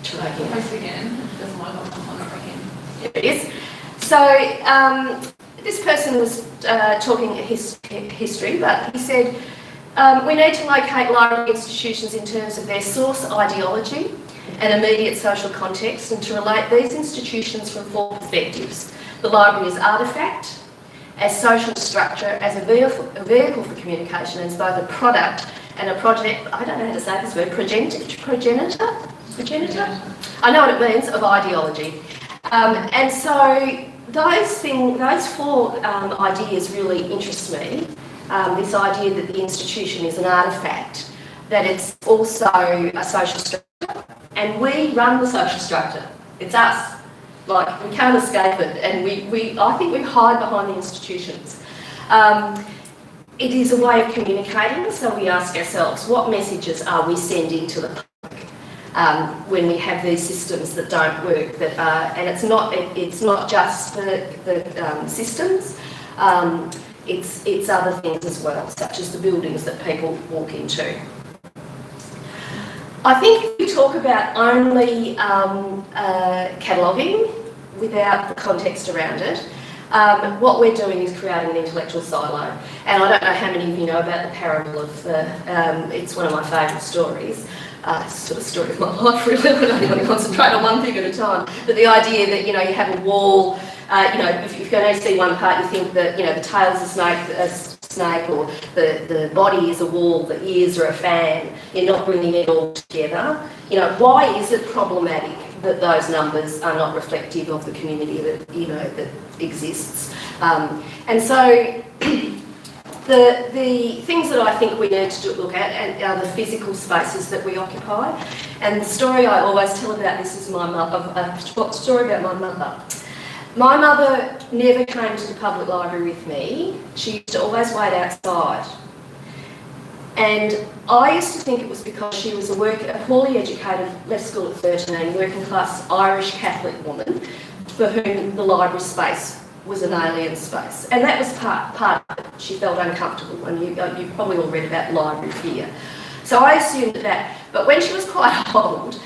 Try again. Post again. Doesn't want to come on again. Here it is. So this person was talking history, but he said, we need to locate library institutions in terms of their source ideology and immediate social context, and to relate these institutions from four perspectives. The library as artefact, as social structure, as a vehicle for communication, as both a product and a project, I don't know how to say this word, progenitor? I know what it means, of ideology. And so those four ideas really interest me. This idea that the institution is an artefact, that it's also a social structure, and we run the social structure. It's us. Like, we can't escape it, and I think we hide behind the institutions. It is a way of communicating, so we ask ourselves, what messages are we sending to the public when we have these systems that don't work? And it's not just the systems. It's other things as well, such as the buildings that people walk into. I think if we talk about only cataloguing without the context around it, what we're doing is creating an intellectual silo. And I don't know how many of you know about the parable of it's one of my favourite stories. It's sort of story of my life, really. I don't want to concentrate on one thing at a time. But the idea that, you know, you have a wall, you know, if you can only see one part, you think that, you know, the tail's a snake, or the body is a wall, the ears are a fan. You're not bringing it all together. You know, why is it problematic that those numbers are not reflective of the community that, you know, that exists? And so the things that I think we need to look at are the physical spaces that we occupy. And the story I always tell about this is a story about my mother. My mother never came to the public library with me. She used to always wait outside. And I used to think it was because she was a poorly educated, left school at 13, working class Irish Catholic woman for whom the library space was an alien space. And that was part of it. She felt uncomfortable, and you probably all read about library fear. So I assumed that. But when she was quite old,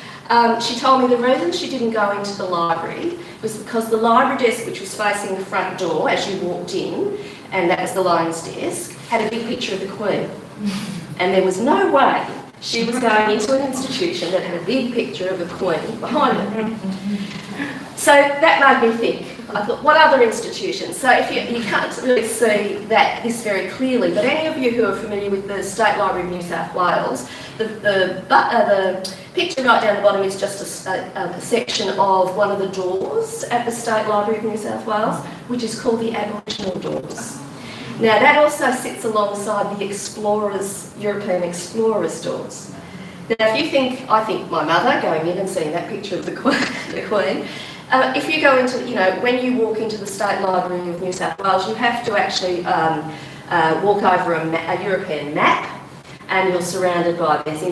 she told me the reason she didn't go into the library was because the library desk, which was facing the front door as you walked in, and that was the lion's desk, had a big picture of the Queen. And there was no way she was going into an institution that had a big picture of a Queen behind it. So that made me think. I thought, what other institutions? So if you can't really see this very clearly, but any of you who are familiar with the State Library of New South Wales, the picture right down the bottom is just a section of one of the doors at the State Library of New South Wales, which is called the Aboriginal Doors. Now that also sits alongside the European Explorers doors. Now if you think, I think my mother going in and seeing that picture of the Queen, if you go into, you know, when you walk into the State Library of New South Wales, you have to actually walk over a European map, and you're surrounded by this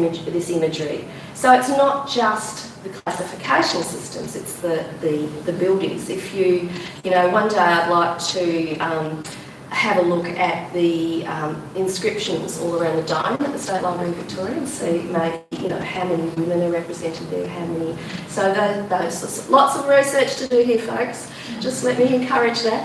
imagery. So it's not just the classification systems, it's the buildings. If you know, one day I'd like to have a look at the inscriptions all around the dome at the State Library of Victoria and see maybe, you know, how many women are represented there, how many. So those lots of research to do here, folks. Just let me encourage that.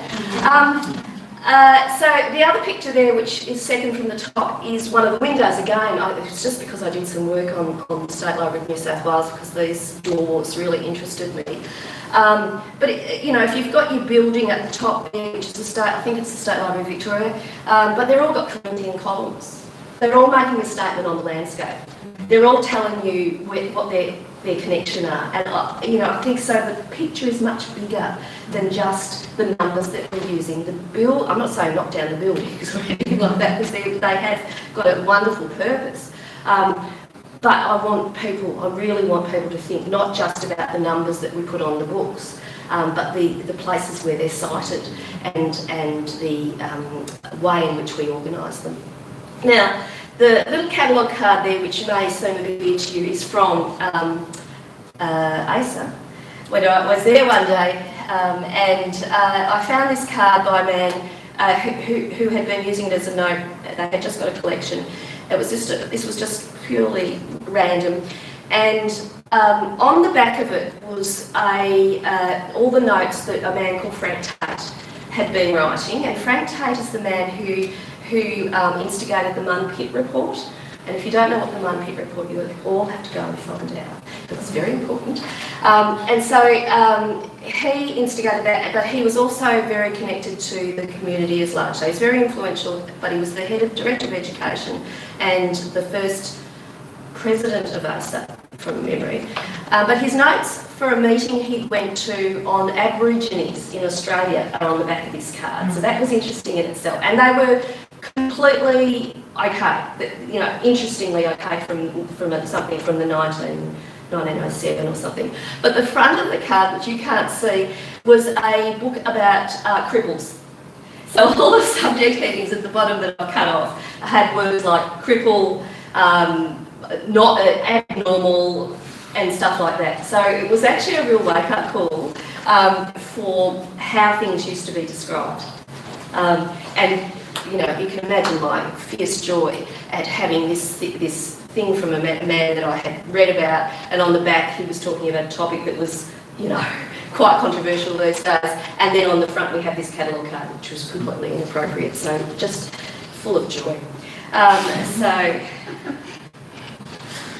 So the other picture there, which is second from the top, is one of the windows. Again, it's just because I did some work on the State Library of New South Wales, because these doors really interested me. But you know, if you've got your building at the top there, which is I think it's the State Library of Victoria, but they're all got Corinthian columns. They're all making a statement on the landscape. They're all telling you what their connection are, and you know, I think so. The picture is much bigger than just the numbers that we're using. I'm not saying knock down the buildings or anything like that, because they have got a wonderful purpose. But I really want people to think not just about the numbers that we put on the books, but the places where they're cited and the way in which we organise them. Now, the little catalogue card there, which may seem a bit weird to you, is from ASA. When I was there one day, and I found this card by a man who had been using it as a note. They had just got a collection. This was just purely random, and on the back of it was all the notes that a man called Frank Tate had been writing. And Frank Tate is the man who instigated the Mun Pit report. And if you don't know what the Mun Pit report, you all have to go and find out, because it's very important. And so he instigated that, but he was also very connected to the community as large. So he's very influential, but he was the Director of Education and the first president of ASA, from memory. But his notes for a meeting he went to on Aborigines in Australia are on the back of this card. So that was interesting in itself. And they were completely okay, you know, interestingly okay from something from the 1907 or something. But the front of the card, which you can't see, was a book about cripples. So all the subject headings at the bottom that I cut off had words like cripple, not abnormal, and stuff like that. So it was actually a real wake-up call for how things used to be described. And you know, you can imagine my fierce joy at having this thing from a man that I had read about, and on the back he was talking about a topic that was, you know, quite controversial these days. And then on the front we have this catalogue card, which was completely inappropriate. So just full of joy.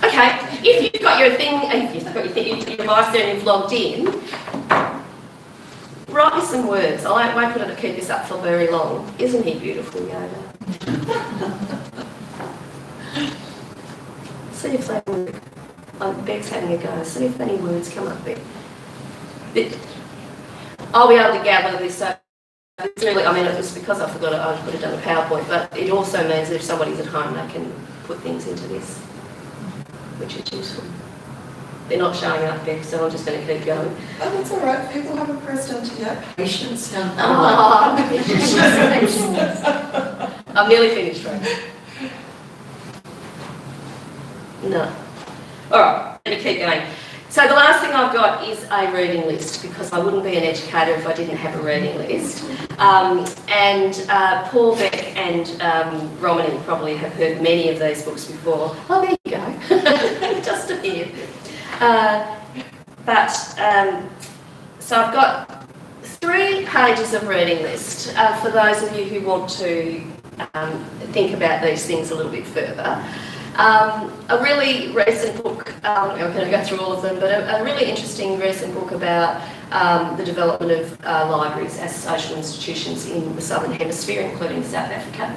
Okay, if you've got your device there and you've logged in, write me some words. I won't put it to keep this up for very long. Isn't he beautiful, Yoda? See if they work. Beck's having a go. See if any words come up there. I'll be able to gather this. So it's really, I mean, it was because I forgot I could have done a PowerPoint, but it also means that if somebody's at home, they can put things into this, which is useful. They're not showing up, Beck, so I'm just going to keep going. Oh, that's all right. People haven't pressed onto yet. Patience. Oh, I'm nearly finished, right? No. All right, let me keep going. So the last thing I've got is a reading list, because I wouldn't be an educator if I didn't have a reading list. Paul, Beck and Romany probably have heard many of these books before. Oh, there you go. Just a few. So I've got 3 pages of reading list for those of you who want to think about these things a little bit further. A really recent book, I'm going to go through all of them, but a really interesting recent book about the development of libraries as social institutions in the Southern Hemisphere, including South Africa.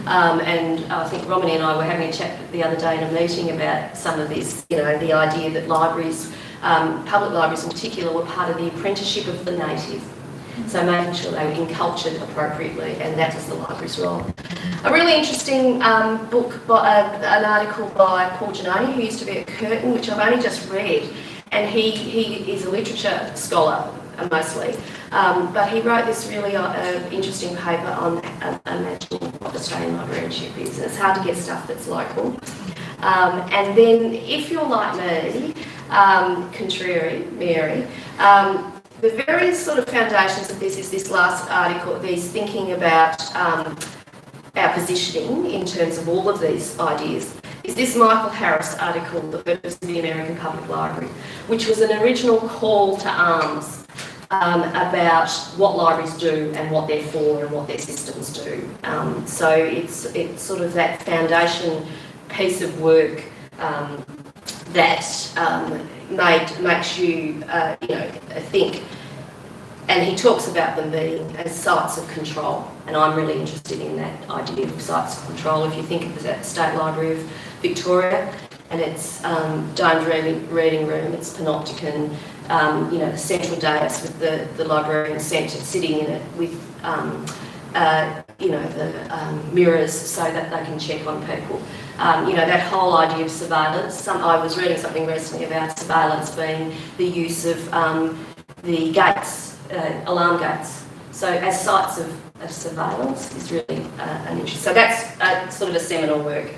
And I think Romany and I were having a chat the other day in a meeting about some of this, you know, the idea that libraries, public libraries in particular, were part of the apprenticeship of the native. So making sure they were encultured appropriately, and that was the library's role. A really interesting book, an article by Paul Renate, who used to be at Curtin, which I've only just read, and he is a literature scholar mostly, but he wrote this really interesting paper on imagining what what Australian librarianship is. It's hard to get stuff that's local. And then if you're like me, contrary, Mary, the various sort of foundations of this is this last article, these thinking about our positioning in terms of all of these ideas, is this Michael Harris article, The Purpose of the American Public Library, which was an original call to arms about what libraries do and what they're for and what their systems do. So it's sort of that foundation piece of work that makes you, think. And he talks about them being as sites of control, and I'm really interested in that idea of sites of control. If you think of the State Library of Victoria, and its domed reading room, its panopticon, the central dais with the librarian centre sitting in it with, the mirrors so that they can check on people. That whole idea of surveillance. I was reading something recently about surveillance being the use of the gates, alarm gates. So as sites of surveillance is really an issue. So that's sort of a seminal work.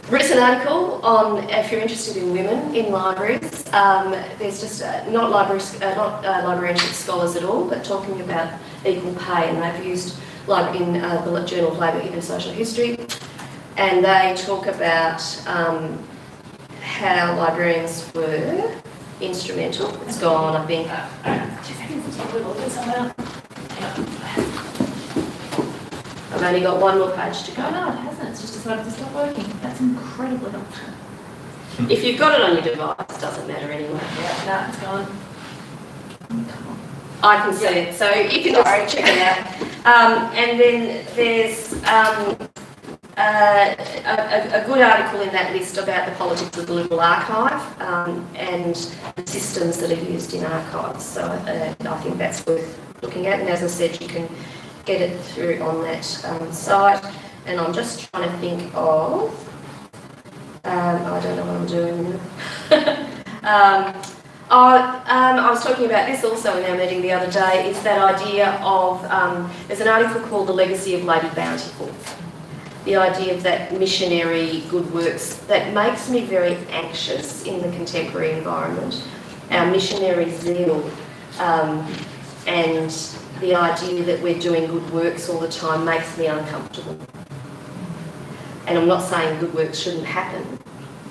Recent article on, if you're interested in women in libraries, there's just not librarianship scholars at all, but talking about equal pay, and they've used in the Journal of Labour and Social History, and they talk about how librarians were instrumental. It's gone, I think. 2 seconds, I've only got one more page to go. Oh no, it hasn't. It's just decided to stop working. That's incredibly helpful. If you've got it on your device, it doesn't matter anyway. Yeah, no, it's gone. Come on. I can see it, so you can just check it out. And then there's a good article in that list about the politics of the Liberal Archive and the systems that are used in archives. So I think that's worth looking at. And as I said, you can get it through on that site. And I'm just trying to think of, I don't know what I'm doing. I was talking about this also in our meeting the other day, is that idea of, there's an article called The Legacy of Lady Bountiful. The idea of that missionary good works that makes me very anxious in the contemporary environment. Our missionary zeal and the idea that we're doing good works all the time makes me uncomfortable. And I'm not saying good works shouldn't happen.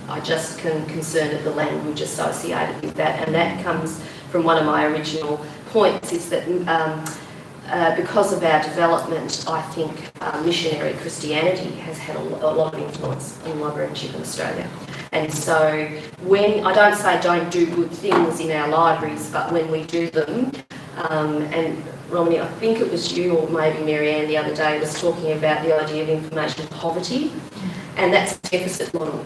I just can concern at the language associated with that, and that comes from one of my original points, is that because of our development, I think missionary Christianity has had a lot of influence in librarianship in Australia. And so when, I don't say don't do good things in our libraries, but when we do them, and Romney, I think it was you or maybe Marianne the other day was talking about the idea of information poverty, and that's a deficit model.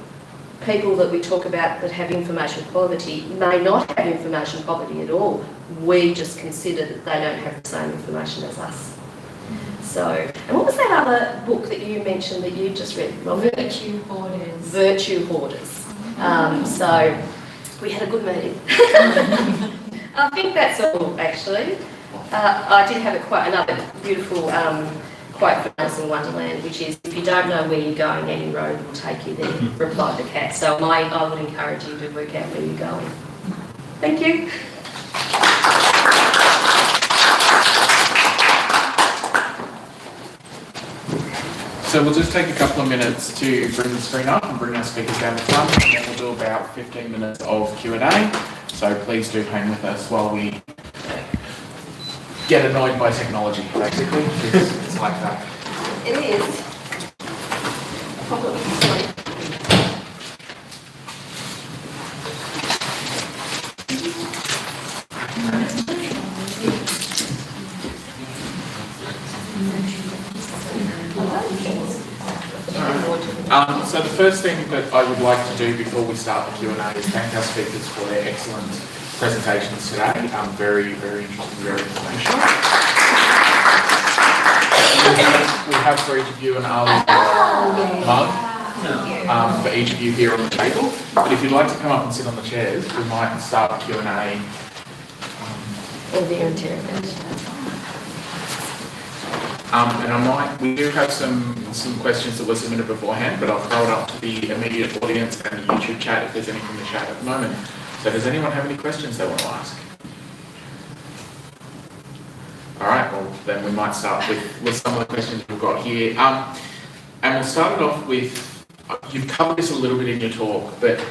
People that we talk about that have information poverty may not have information poverty at all. We just consider that they don't have the same information as us. So, and what was that other book that you mentioned that you just read, Robert? Virtue Hoarders. Virtue Hoarders. So, we had a good meeting. I think that's all, actually. I did have another beautiful quote from Alice in Wonderland, which is, if you don't know where you're going, any road will take you there, replied the cat. So I would encourage you to work out where you're going. Thank you. So we'll just take a couple of minutes to bring the screen up and bring our speakers down the front, and then we'll do about 15 minutes of Q&A. So please do hang with us while we get annoyed by technology, basically. It's like that. It is. So the first thing that I would like to do before we start the Q&A is thank our speakers for their excellent presentations today. Very, very interesting, very informational. We have for each of you an ALIA mug for each of you here on the table. But if you'd like to come up and sit on the chairs, we might start the Q&A. Or the interrogation. And we do have some questions that were submitted beforehand, but I'll throw it up to the immediate audience and the YouTube chat if there's anything in the chat at the moment. So does anyone have any questions they want to ask? All right, well then we might start with some of the questions we've got here. And we'll start it off with, you've covered this a little bit in your talk, but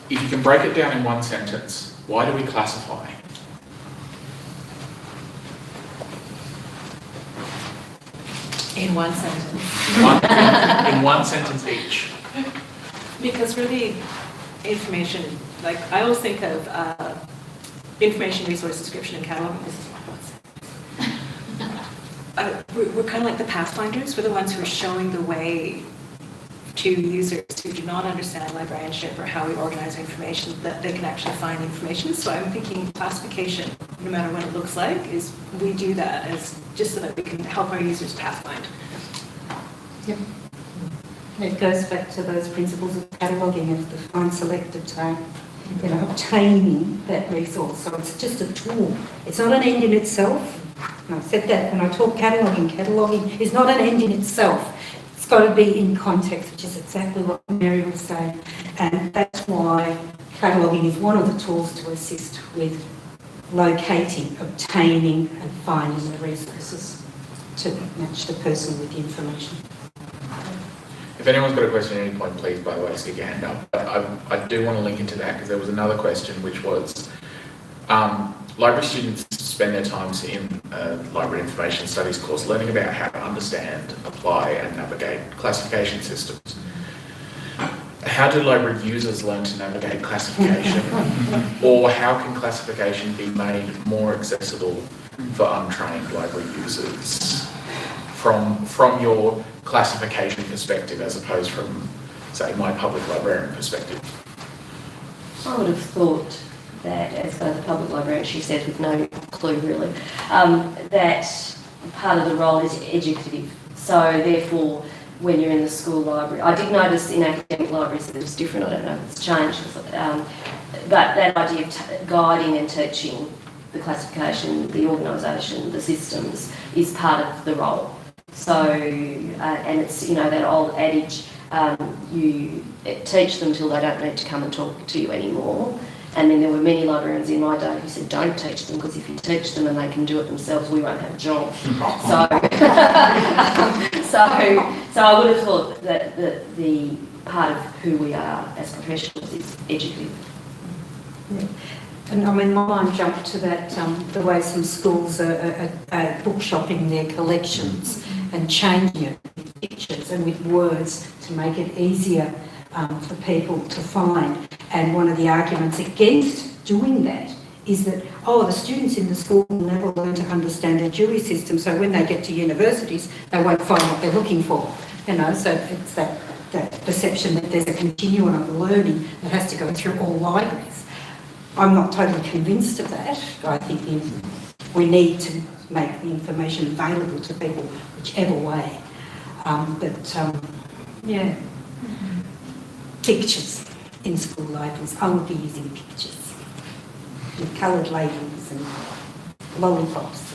if you can break it down in one sentence, why do we classify? In one sentence. In one sentence each. Because really, information, like I always think of information resource description and cataloging. This is we're kind of like the pathfinders. We're the ones who are showing the way to users who do not understand librarianship or how we organize information, that they can actually find information. So I'm thinking classification, no matter what it looks like, is we do that as just so that we can help our users pathfind. Yep. It goes back to those principles of cataloguing, of the find, select, obtain, obtaining that resource. So it's just a tool. It's not an end in itself. And I said that when I talk cataloguing. Cataloguing is not an end in itself. It's got to be in context, which is exactly what Mary was saying. And that's why cataloguing is one of the tools to assist with locating, obtaining and finding the resources to match the person with the information. If anyone's got a question at any point, please, by the way, stick your hand up. But I do want to link into that because there was another question which was, library students spend their times in a library information studies course learning about how to understand, apply and navigate classification systems. How do library users learn to navigate classification? Or how can classification be made more accessible for untrained library users from your classification perspective as opposed from, say, my public librarian perspective? I would have thought that, as the public librarian, she said with no clue really, that part of the role is educative. So therefore, when you're in the school library, I did notice in academic libraries that it was different. I don't know if it's changed, but that idea of guiding and teaching the classification, the organisation, the systems is part of the role. So, and it's, that old adage, you teach them till they don't need to come and talk to you anymore. And then there were many librarians in my day who said, don't teach them, because if you teach them and they can do it themselves, we won't have a job. So I would have thought that the part of who we are as professionals is educative. Yeah. And I mean, my mind jumped to that, the way some schools are bookshopping their collections and changing it with pictures and with words to make it easier for people to find. And one of the arguments against doing that is that, the students in the school will never learn to understand a Dewey system, so when they get to universities, they won't find what they're looking for. So it's that perception that there's a continuum of learning that has to go through all libraries. I'm not totally convinced of that. I think we need to make the information available to people whichever way. Yeah. Pictures in school libraries. I would be using pictures with coloured labels and lollipops.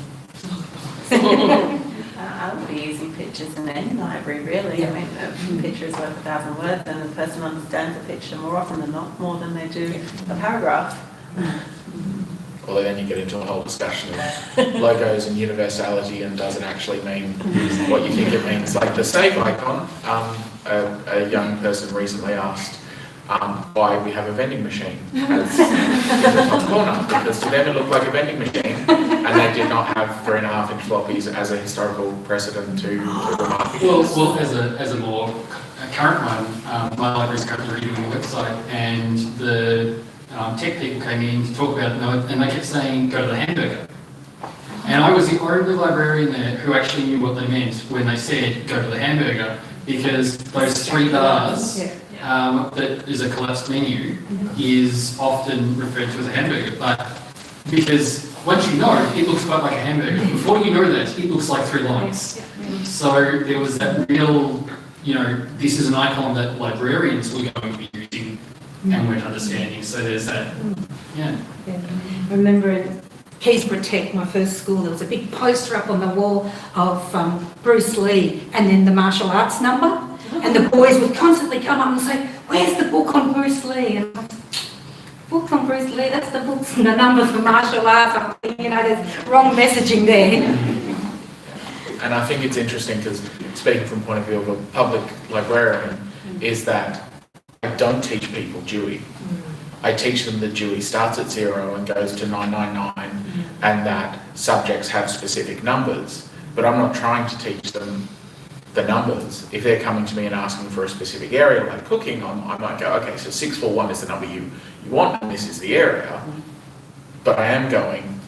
I would be using pictures in any library, really. Yeah. I mean, a picture is worth 1,000 words, and the person understands a picture more often than not, more than they do a paragraph. Although then you get into a whole discussion of logos and universality and does it actually mean what you think it means. Like the save icon, a young person recently asked why we have a vending machine as in the top corner, because to them it looked like a vending machine and they did not have 3.5-inch floppies as a historical precedent to remark. Well, as a more current one, my library is currently redoing the website, and the tech people came in to talk about it, and they kept saying, go to the hamburger. And I was the only librarian there who actually knew what they meant when they said, go to the hamburger, because those 3 bars, that is a collapsed menu, is often referred to as a hamburger. But because once you know, it looks quite like a hamburger. Before you know that, it looks like 3 lines. So there was that real, this is an icon that librarians were going to be using and weren't understanding. So there's that, Remember Please Protect, my first school, there was a big poster up on the wall of Bruce Lee and then the martial arts number. And the boys would constantly come up and say, where's the book on Bruce Lee? And I was, book on Bruce Lee, that's the books and the number for martial arts. There's wrong messaging there. And I think it's interesting because speaking from the point of view of a public librarian is that I don't teach people Dewey. I teach them that Dewey starts at 0 and goes to 999 and that subjects have specific numbers, but I'm not trying to teach them the numbers. If they're coming to me and asking for a specific area like cooking, I might go, okay, so 641 is the number you want and this is the area, but I am going,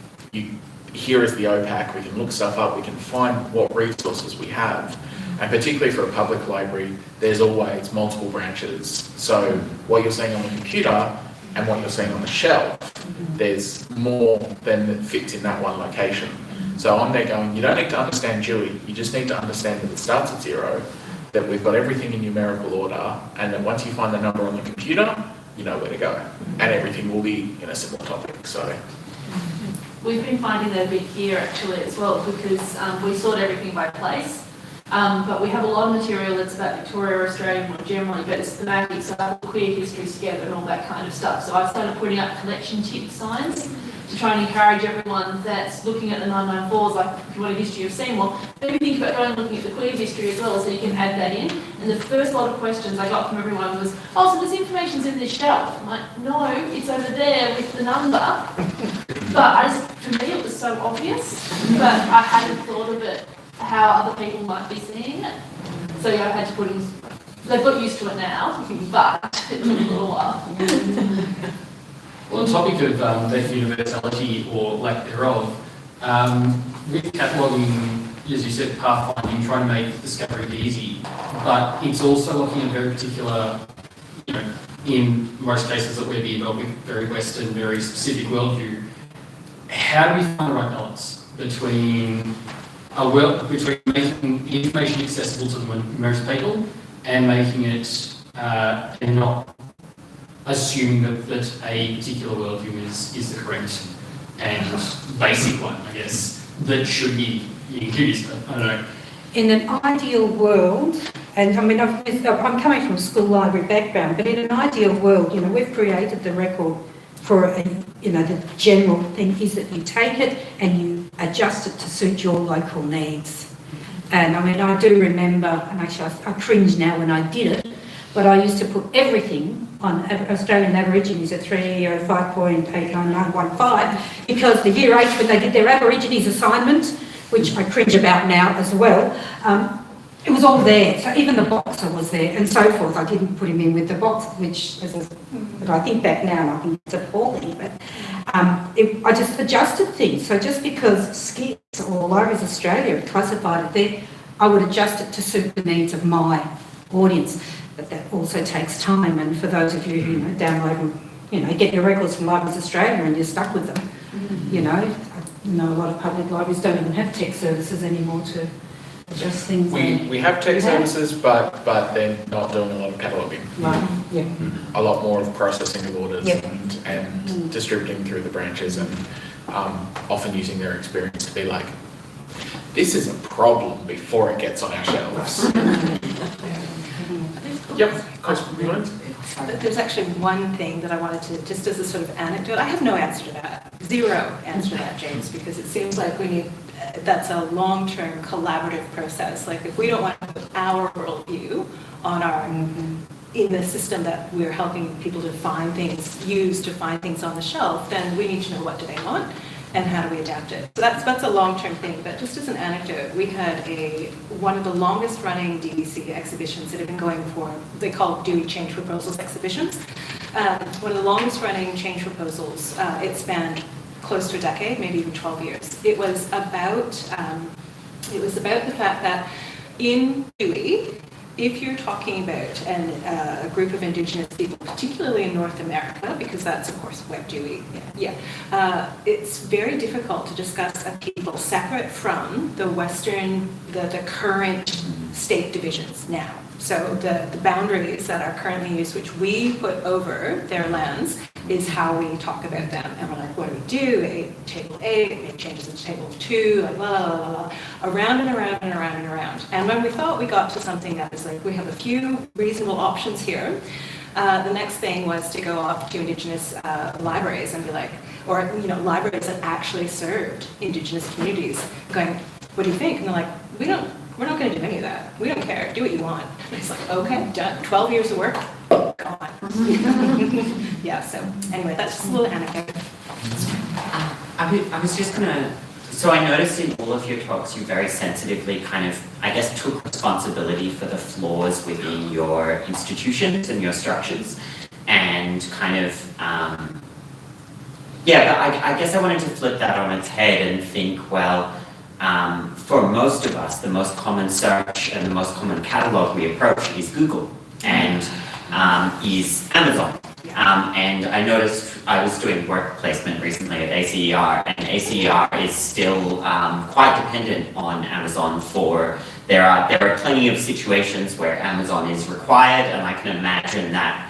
here is the OPAC, we can look stuff up, we can find what resources we have. And particularly for a public library, there's always multiple branches. So what you're seeing on the computer and what you're seeing on the shelf, there's more than that fits in that one location. So I'm there going, you don't need to understand Dewey, you just need to understand that it starts at 0, that we've got everything in numerical order, and that once you find the number on the computer, you know where to go. And everything will be in a similar topic, so. We've been finding that a bit here actually as well, because we sort everything by place, but we have a lot of material that's about Victoria or Australia more generally, but it's thematic, so I put queer histories together and all that kind of stuff. So I started putting up collection tip signs to try and encourage everyone that's looking at the 994s, like if you want a history of Seymour, maybe think about going and looking at the queer history as well, so you can add that in. And the first lot of questions I got from everyone was, oh, so this information's in this shelf. I'm like, no, it's over there with the number. But for me it was so obvious, but I hadn't thought of it, how other people might be seeing it. So yeah, I had to put in, they've got used to it now, but it took a little while. Well, on the topic of that universality or lack thereof, with cataloguing, as you said, pathfinding, trying to make discovery easy, but it's also looking at very particular, in most cases that we're developing very Western, very specific worldview. How do we find the right balance between making information accessible to most people and making it and not assuming that a particular worldview is the correct and basic one, I guess, that should be used? I don't know. In an ideal world, and I mean, I'm coming from a school library background, but in an ideal world, we've created the record for, the general thing is that you take it and you adjust it to suit your local needs. And I mean, I do remember, and actually I cringe now when I did it, but I used to put everything on Australian Aborigines at 305.89915 because the Year 8, when they did their Aborigines assignment, which I cringe about now as well, it was all there. So even the boxer was there and so forth. I didn't put him in with the box, but I think back now and I think it's appalling. But I just adjusted things. So just because Skits or Libraries Australia classified it there, I would adjust it to suit the needs of my audience. But that also takes time. And for those of you who download and get your records from Libraries Australia and you're stuck with them, I know a lot of public libraries don't even have tech services anymore to adjust things. We have tech services, but they're not doing a lot of cataloguing. Right. Yeah. A lot more of processing of orders Yep. and distributing through the branches and often using their experience to be like, this is a problem before it gets on our shelves. Yep, question. There's actually one thing that I wanted to, just as a sort of anecdote, I have no answer to that, zero answer to that, James, because it seems like we need, that's a long-term collaborative process. Like if we don't want to put our worldview on our, in the system that we're helping people to find things, use to find things on the shelf, then we need to know what do they want and how do we adapt it. So that's a long-term thing, but just as an anecdote, we had one of the longest running DVC exhibitions that have been going for, they call it Dewey Change Proposals exhibitions. One of the longest running change proposals, it spanned close to a decade, maybe even 12 years. It was about the fact that in Dewey, if you're talking about a group of Indigenous people, particularly in North America, because that's, of course, Web Dewey, it's very difficult to discuss a people separate from the Western, the current state divisions now. So the boundaries that are currently used, which we put over their lands, is how we talk about them. And we're like, what do we do, table 8, it made changes in table 2, like blah, blah, blah, blah, around and around and around and around. And when we thought we got to something that was like, we have a few reasonable options here, the next thing was to go off to Indigenous libraries and be like, or libraries that actually served Indigenous communities, going, what do you think? And they're like, we're not going to do any of that. We don't care. Do what you want. And it's like, okay, done. 12 years of work, gone. Yeah, so anyway, that's just a little anecdote. I was just gonna, so I noticed in all of your talks, you very sensitively kind of, I guess, took responsibility for the flaws within your institutions and your structures, and kind of, but I guess I wanted to flip that on its head and think, well, for most of us, the most common search and the most common catalog we approach is Google and is Amazon. And I noticed I was doing work placement recently at ACER, and ACER is still quite dependent on Amazon for, there are plenty of situations where Amazon is required, and I can imagine that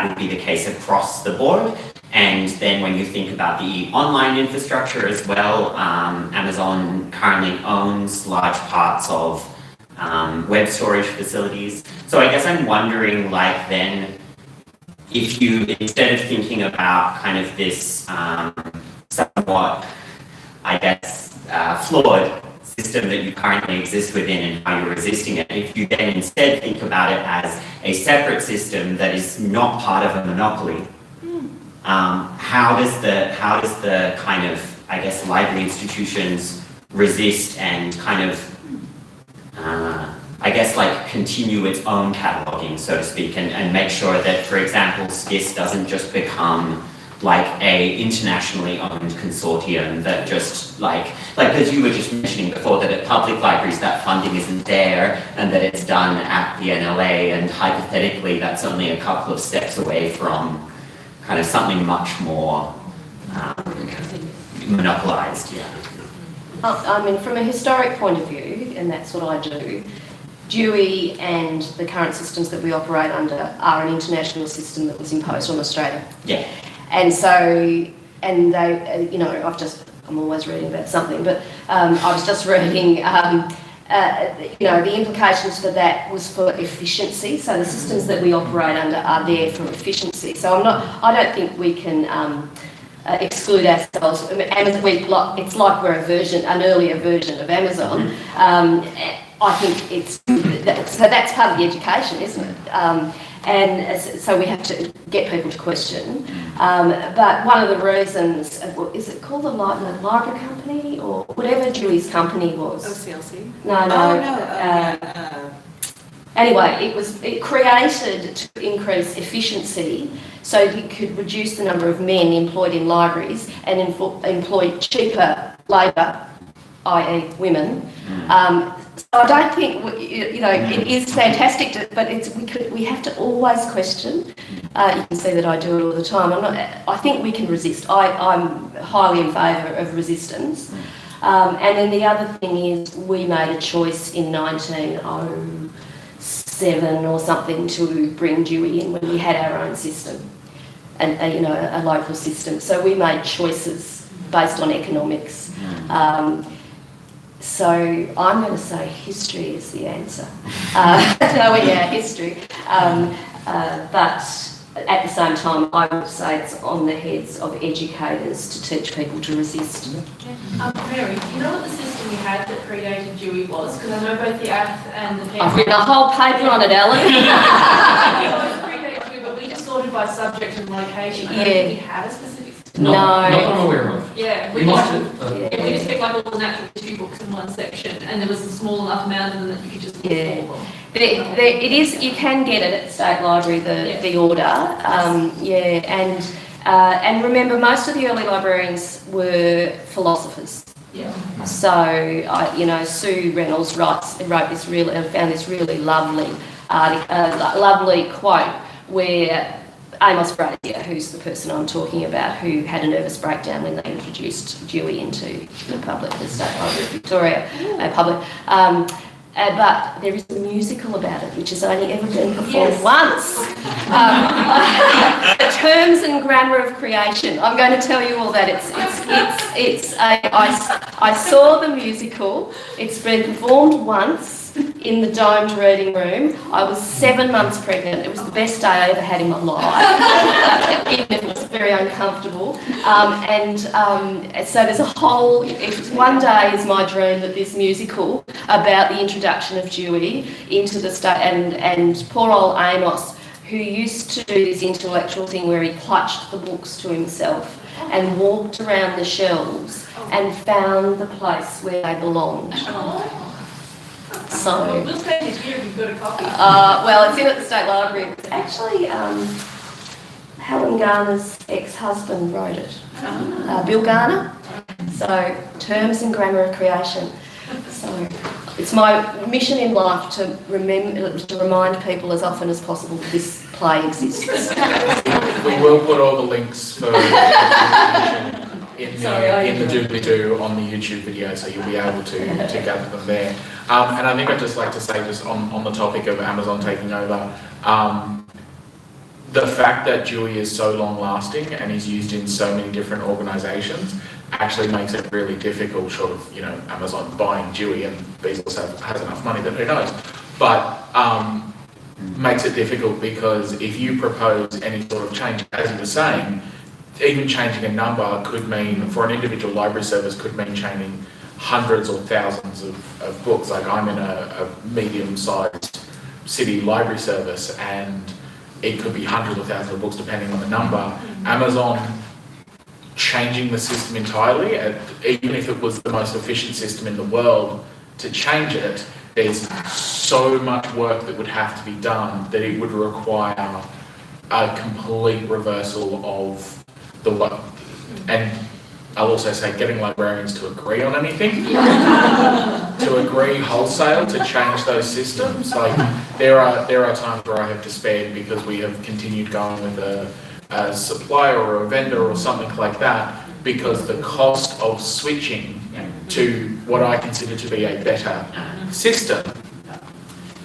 would be the case across the board. And then when you think about the online infrastructure as well, Amazon currently owns large parts of web storage facilities. So I guess I'm wondering, like, then, if you, instead of thinking about kind of this somewhat, I guess, flawed system that you currently exist within and how you're resisting it, if you then instead think about it as a separate system that is not part of a monopoly, how does the kind of, I guess, library institutions resist and kind of, I guess, like, continue its own cataloguing, so to speak, and make sure that, for example, SCIS doesn't just become like a internationally owned consortium that just like as you were just mentioning before, that at public libraries that funding isn't there and that it's done at the NLA, and hypothetically that's only a couple of steps away from kind of something much more monopolised. Yeah. I mean, from a historic point of view, and that's what I do, Dewey and the current systems that we operate under are an international system that was imposed on Australia. Yeah. And so, and they, I'm always reading about something, but I was just reading, the implications for that was for efficiency. So the systems that we operate under are there for efficiency. So I don't think we can exclude ourselves. I mean, Amazon, it's like we're an earlier version of Amazon. I think so that's part of the education, isn't it? And so we have to get people to question. But one of the reasons, is it called the library company or whatever Dewey's company was? OCLC? No. Anyway, it created to increase efficiency so you could reduce the number of men employed in libraries and employ cheaper labour, i.e. women. So I don't think, it is fantastic, but we have to always question. You can see that I do it all the time. I think we can resist. I'm highly in favour of resistance. And then the other thing is we made a choice in 1907 or something to bring Dewey in when we had our own system, and a local system. So we made choices based on economics. So I'm going to say history is the answer. History. But at the same time, I would say it's on the heads of educators to teach people to resist. Mary, do you know what the system we had that predated Dewey was? Because I know both the ALIA and the I've written a whole paper on it, Ellen. But we just sorted by subject and location. I Yeah. don't think we had a specific system. Not that I'm aware of. Yeah, We might have. we just picked like all the natural history books in one section, and there was a small enough amount of them that you could just Yeah. all them. It is. You can get it at the State Library, the order. And remember, most of the early librarians were philosophers. Yeah. So Sue Reynolds found this really lovely lovely quote where Amos Brazier, who's the person I'm talking about, who had a nervous breakdown when they introduced Dewey into the State Library of Victoria, but there is a musical about it, which has only ever been performed once. The Terms and Grammar of Creation. I'm going to tell you all that. I saw the musical. It's been performed once in the domed reading room. I was 7 months pregnant. It was the best day I ever had in my life, even if it was very uncomfortable. So there's a whole, one day is my dream that this musical about the introduction of Dewey into the state, and poor old Amos, who used to do this intellectual thing where he clutched the books to himself and walked around the shelves and found the place where they belonged. So, We'll take it here if you've got a copy. well, it's in at the State Library. It's actually Helen Garner's ex-husband wrote it, Bill Garner. So, Terms and Grammar of Creation. So, it's my mission in life to remind people as often as possible that this play exists. We will put all the links for in the doobly-doo on the YouTube video, so you'll be able to gather them there. And I think I'd just like to say, just on the topic of Amazon taking over, the fact that Dewey is so long-lasting and is used in so many different organisations actually makes it really difficult, short of, Amazon buying Dewey, and Beilharz has enough money that who knows, but makes it difficult because if you propose any sort of change, as you were saying, even changing a number could mean, for an individual library service, could mean changing hundreds or thousands of books. Like, I'm in a medium-sized city library service, and it could be hundreds or thousands of books depending on the number. Amazon changing the system entirely, even if it was the most efficient system in the world, to change it, there's so much work that would have to be done that it would require a complete reversal of the work. And I'll also say, getting librarians to agree on anything, to agree wholesale to change those systems. Like, there are times where I have despaired because we have continued going with a supplier or a vendor or something like that, because the cost of switching to what I consider to be a better system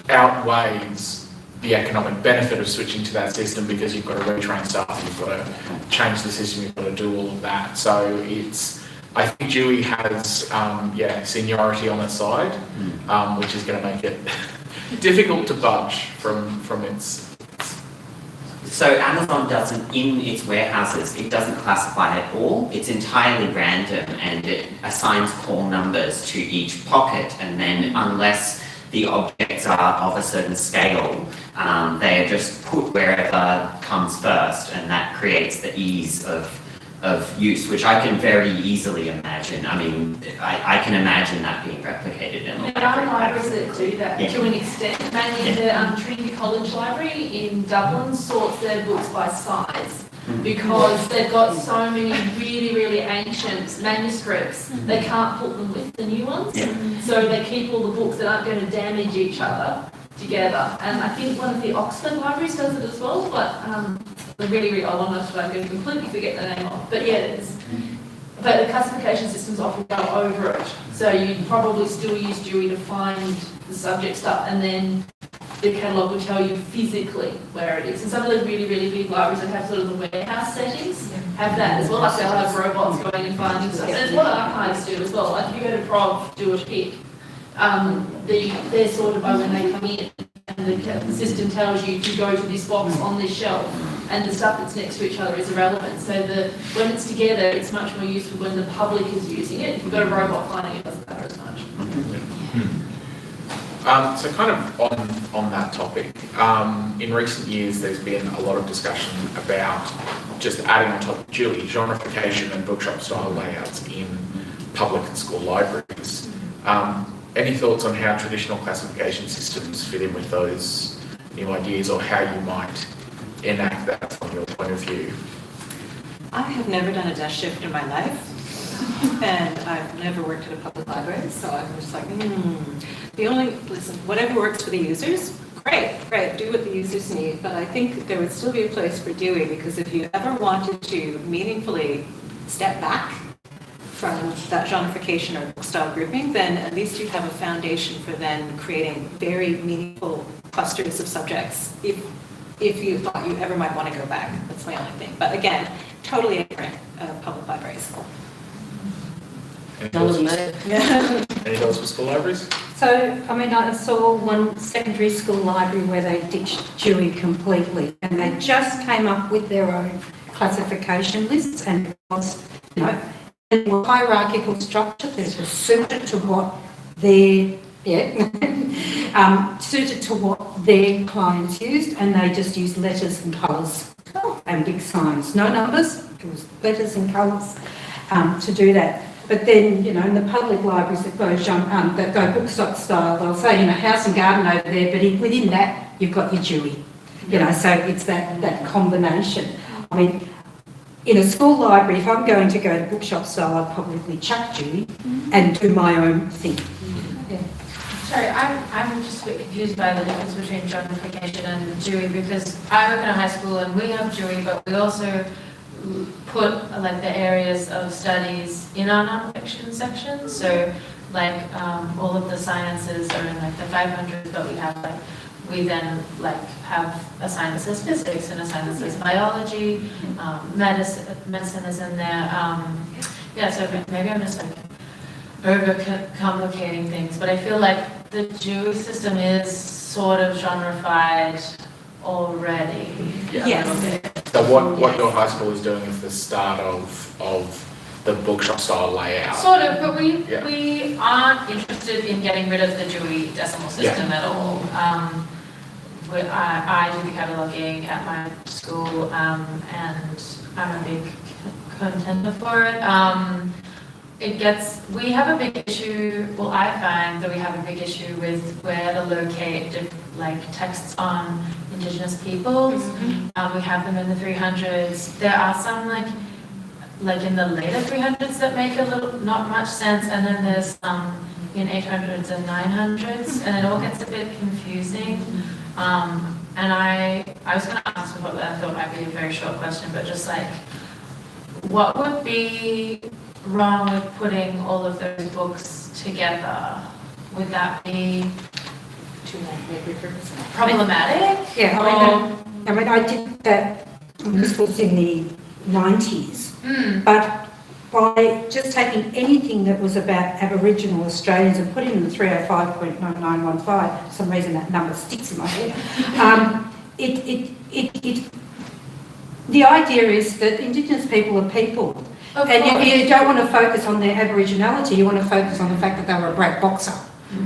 outweighs the economic benefit of switching to that system, because you've got to retrain staff, you've got to change the system, you've got to do all of that. So I think Dewey has, seniority on its side, which is going to make it difficult to budge from its. So Amazon doesn't, in its warehouses, it doesn't classify at all. It's entirely random, and it assigns call numbers to each pocket, and then unless the objects are of a certain scale, they are just put wherever comes first, and that creates the ease of use, which I can very easily imagine. I mean, I can imagine that being replicated in There are libraries that do that to an extent. Mainly the Trinity College Library in Dublin sorts their books by size, because they've got so many really, really ancient manuscripts, they can't put them with the new ones. So they keep all the books that aren't going to damage each other together. And I think one of the Oxford libraries does it as well, but they're really, really old enough that I'm going to completely forget the name of. But yeah, but the classification systems often go over it. So you probably still use Dewey to find the subject stuff, and then the catalogue will tell you physically where it is. And some of the really, really big libraries that have sort of the warehouse settings have that as well. Like they'll have robots going and finding stuff. That's what archives do as well. Like if you go to Prov, do a pick, they're sorted by when they come in, and the system tells you to go to this box on this shelf, and the stuff that's next to each other is irrelevant. So when it's together, it's much more useful when the public is using it. If you've got a robot finding it, doesn't matter as much. So kind of on that topic, in recent years there's been a lot of discussion about just adding on top of Dewey, genreification and bookshop style layouts in public and school libraries. Any thoughts on how traditional classification systems fit in with those new ideas, or how you might enact that from your point of view? I have never done a desk shift in my life, and I've never worked at a public library, so I'm just like, whatever works for the users, great, do what the users need, but I think there would still be a place for Dewey, because if you ever wanted to meaningfully step back from that genreification or book style grouping, then at least you'd have a foundation for then creating very meaningful clusters of subjects if you thought you ever might want to go back. That's my only thing. But again, totally ignorant of public libraries. Any thoughts for school libraries? So, I mean, I saw one secondary school library where they ditched Dewey completely, and they just came up with their own classification lists, and it was, you know, it was hierarchical structure that was suited to what their, suited to what their clients used, and they just used letters and colours and big signs, no numbers, it was letters and colours to do that. But then, you know, in the public libraries that go bookstop style, they'll say, you know, house and garden over there, but within that, you've got your Dewey. You know, so it's that combination. I mean, in a school library, if I'm going to go to bookshop style, I'd probably chuck Dewey and do my own thing. Yeah. Sorry, I'm just a bit confused by the difference between genreification and Dewey, because I work in a high school and we have Dewey, but we also put like the areas of studies in our non-fiction section. So like all of the sciences are in like the 500s, but we then have a science that says physics and a science that says biology, medicine is in there. Yeah, so maybe I'm just like overcomplicating things, but I feel like the Dewey system is sort of genreified already. Yes. So what your high school is doing is the start of the bookshop style layout. Sort of, but we aren't interested in getting rid of the Dewey Decimal System at all. I do the cataloguing at my school, and I'm a big contender for it. We have a big issue, well, I find that we have a big issue with where to locate texts on Indigenous peoples. We have them in the 300s. There are some like in the later 300s that make not much sense, and then there's some in 800s and 900s, and it all gets a bit confusing. And I was going to ask what I thought might be a very short question, but just like, what would be wrong with putting all of those books together? Would that be problematic? Yeah, I mean, I did that, this was in the 90s, but by just taking anything that was about Aboriginal Australians and putting in the 305.9915, for some reason that number sticks in my head, the idea is that Indigenous people are people. And you don't want to focus on their Aboriginality, you want to focus on the fact that they were a great boxer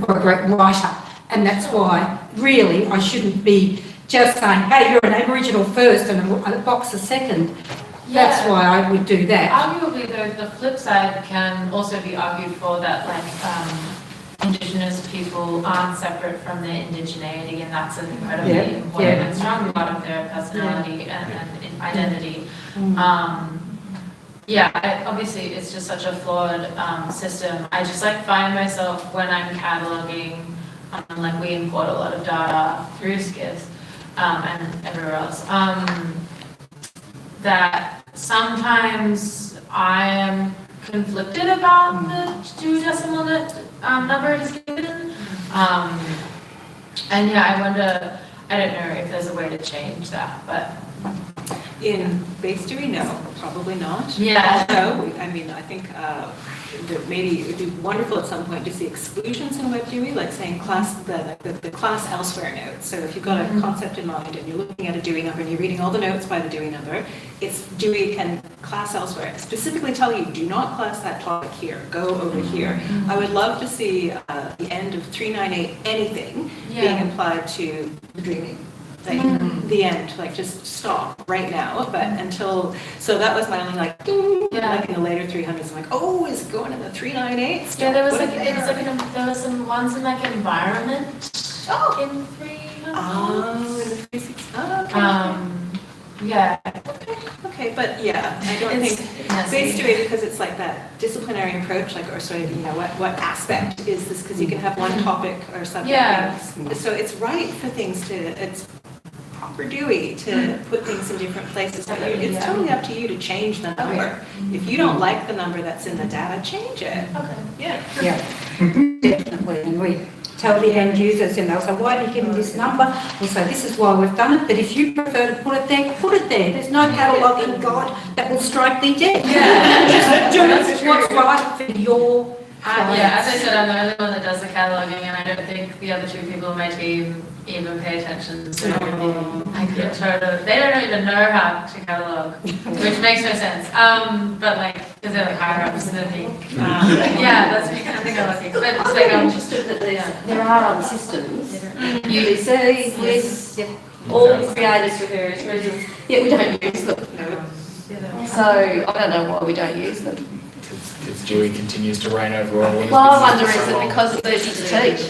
or a great writer. And that's why, really, I shouldn't be just saying, hey, you're an Aboriginal first and a boxer second. Yeah. That's why I would do that. Arguably, though, the flip side can also be argued for that, Indigenous people aren't separate from their indigeneity, and that's an incredibly important and strong part of their personality and identity. Obviously, it's just such a flawed system. I just find myself when I'm cataloging, we import a lot of data through SCIS and everywhere else, that sometimes I am conflicted about the Dewey Decimal number it is given. I wonder, I don't know if there's a way to change that, but. In base Dewey, no, probably not. Yeah. Although, I mean, I think maybe it'd be wonderful at some point to see exclusions in Web Dewey, like saying the class elsewhere note. So if you've got a concept in mind and you're looking at a Dewey number and you're reading all the notes by the Dewey number, it's Dewey and class elsewhere. Specifically tell you, do not class that topic here, go over here. I would love to see the end of 398 anything being applied to the dreaming. The end, just stop right now. But until, so that was my only ding, in the later 300s. I'm oh, is it going in the 398? Yeah, there was there was some ones in environment in 300. Oh, in the 360. Oh, okay. Yeah. Okay, but I don't think base Dewey, because it's that disciplinary approach, what aspect is this? Because you can have one topic or subject. Yeah. So it's right for things to, it's proper Dewey to put things in different places. But it's totally up to you to change the number. If you don't like the number that's in the data, change it. Okay. Yeah. Definitely, and we tell the end users, and they'll say, why do you give them this number? We'll say, this is why we've done it, but if you prefer to put it there, put it there. There's no cataloguing guide that will strike thee dead. Just do what's right for your Yeah, as I said, I'm the only one that does the cataloguing, and I don't think the other two people on my team even pay attention to everything. I get totally, they don't even know how to catalogue, which makes no sense. But like, because they're like higher ups and I think, yeah, that's I think I like it. But it's like, I'm just Understood that there are other systems, UDC, WIS, all created for various reasons, yet we don't use them. So I don't know why we don't use them. Because Dewey continues to reign over all. Well, I wonder, is it because it's easy to teach?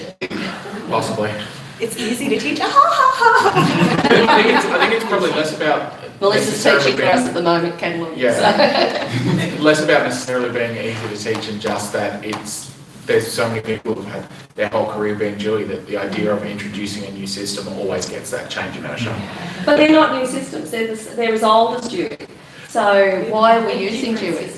Possibly. It's easy to teach. I think it's probably less about. Melissa's teaching for us at the moment, catalogue. Yeah. Less about necessarily being easy to teach and just that there's so many people who've had their whole career being Dewey that the idea of introducing a new system always gets that change inertia. But they're not new systems, they're as old as Dewey. So why are we using Dewey?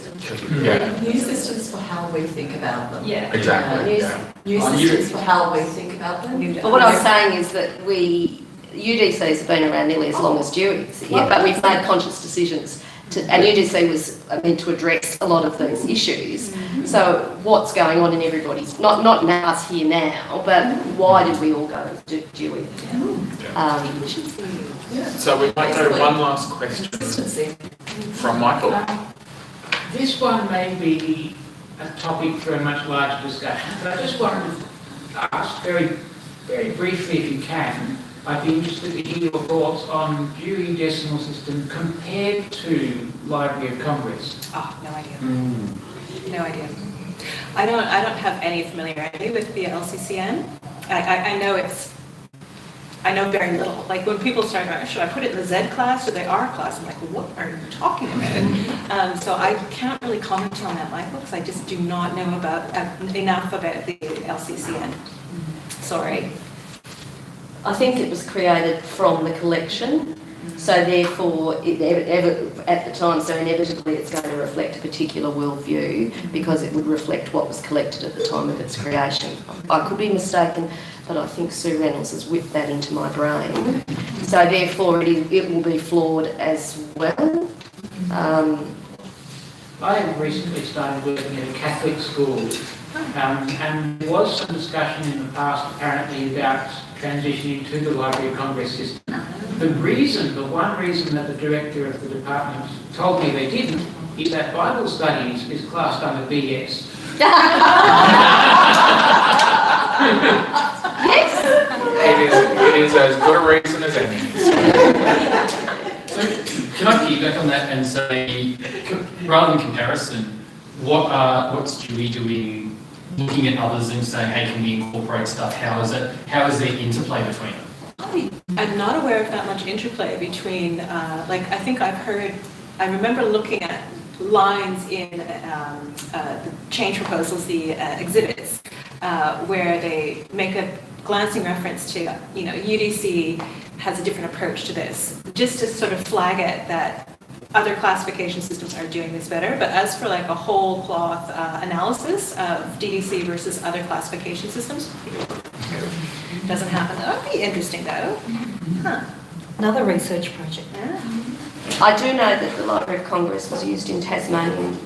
Yeah, New systems for how we think about them. Yeah. exactly. Yeah. New systems for how we think about them. But what I was saying is that UDCs have been around nearly as long as Dewey's, but we've made conscious decisions and UDC was meant to address a lot of those issues. So what's going on in everybody's, not us here now, but why did we all go to Dewey? So we might go to one last question from Michael. This one may be a topic for a much larger discussion, but I just wanted to ask very, very briefly, if you can, I'd be interested to hear your thoughts on Dewey Decimal System compared to Library of Congress. Oh, no idea. No idea. I don't have any familiarity with the LCCN. I know very little. Like when people start going, should I put it in the Z class or the R class? I'm like, what are you talking about? So I can't really comment on that, Michael, because I just do not know about enough about the LCCN. Sorry. I think it was created from the collection, so therefore, at the time, so inevitably it's going to reflect a particular worldview because it would reflect what was collected at the time of its creation. I could be mistaken, but I think Sue Reynolds has whipped that into my brain. So therefore, it will be flawed as well. I recently started working at a Catholic school, and there was some discussion in the past apparently about transitioning to the Library of Congress system. The one reason that the director of the department told me they didn't is that Bible studies is classed under BS. It is as good a reason as any. So can I piggyback on that and say, rather than comparison, what's Dewey doing, looking at others and saying, hey, can we incorporate stuff? How is there interplay between them? I'm not aware of that much interplay between, I remember looking at lines in the change proposals, the exhibits, where they make a glancing reference to, UDC has a different approach to this, just to sort of flag it that other classification systems are doing this better. But as for like a whole cloth analysis of DDC versus other classification systems, doesn't happen. That would be interesting though. Huh. Another research project. Yeah. I do know that the Library of Congress was used in Tasmanian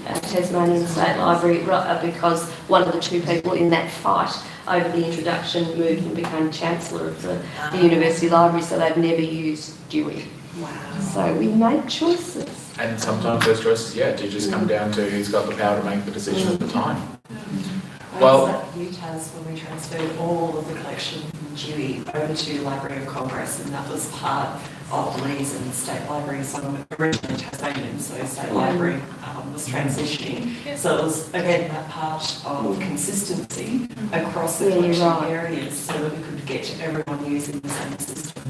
State Library because one of the two people in that fight over the introduction moved and became Chancellor of the University Library, so they've never used Dewey. Wow. So we make choices. And sometimes those choices, do just come down to who's got the power to make the decision at the time. Well, at UTAS when we transferred all of the collection from Dewey over to Library of Congress, and that was part of Lee's and State Library, so originally Tasmanian, so State Library was transitioning. So it was, again, that part of consistency across the collection areas so that we could get everyone using the same system.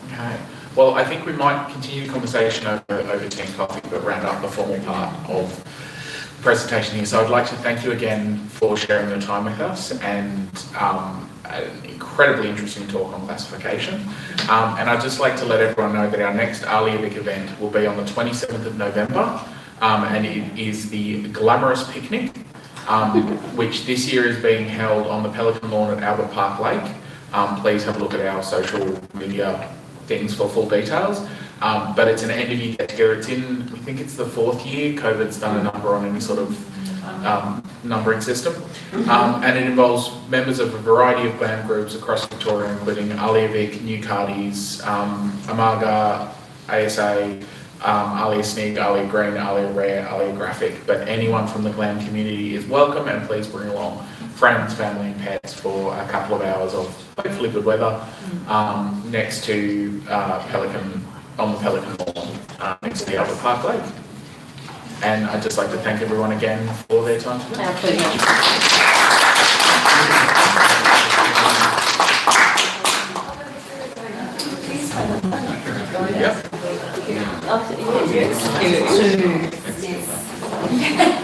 Okay. Well, I think we might continue the conversation over tea and coffee, but round up the formal part of the presentation here. So I'd like to thank you again for sharing your time with us, and an incredibly interesting talk on classification. And I'd just like to let everyone know that our next ALIA VIC event will be on the 27th of November, and it is the Glamorous Picnic, which this year is being held on the Pelican Lawn at Albert Park Lake. Please have a look at our social media things for full details. But it's an end of year get together. It's in, I think it's the 4th year. COVID's done a number on any sort of numbering system. And it involves members of a variety of band groups across Victoria, including ALIA VIC, New Cardies, Amaga, ASA, ALIA SNIG, ALIA Green, ALIA Rare, ALIA Graphic. But anyone from the glam community is welcome, and please bring along friends, family and pets for a couple of hours of hopefully good weather next to on the Pelican Lawn next to the Albert Park Lake. And I'd just like to thank everyone again for their time today. Our pleasure. Yep. Yes.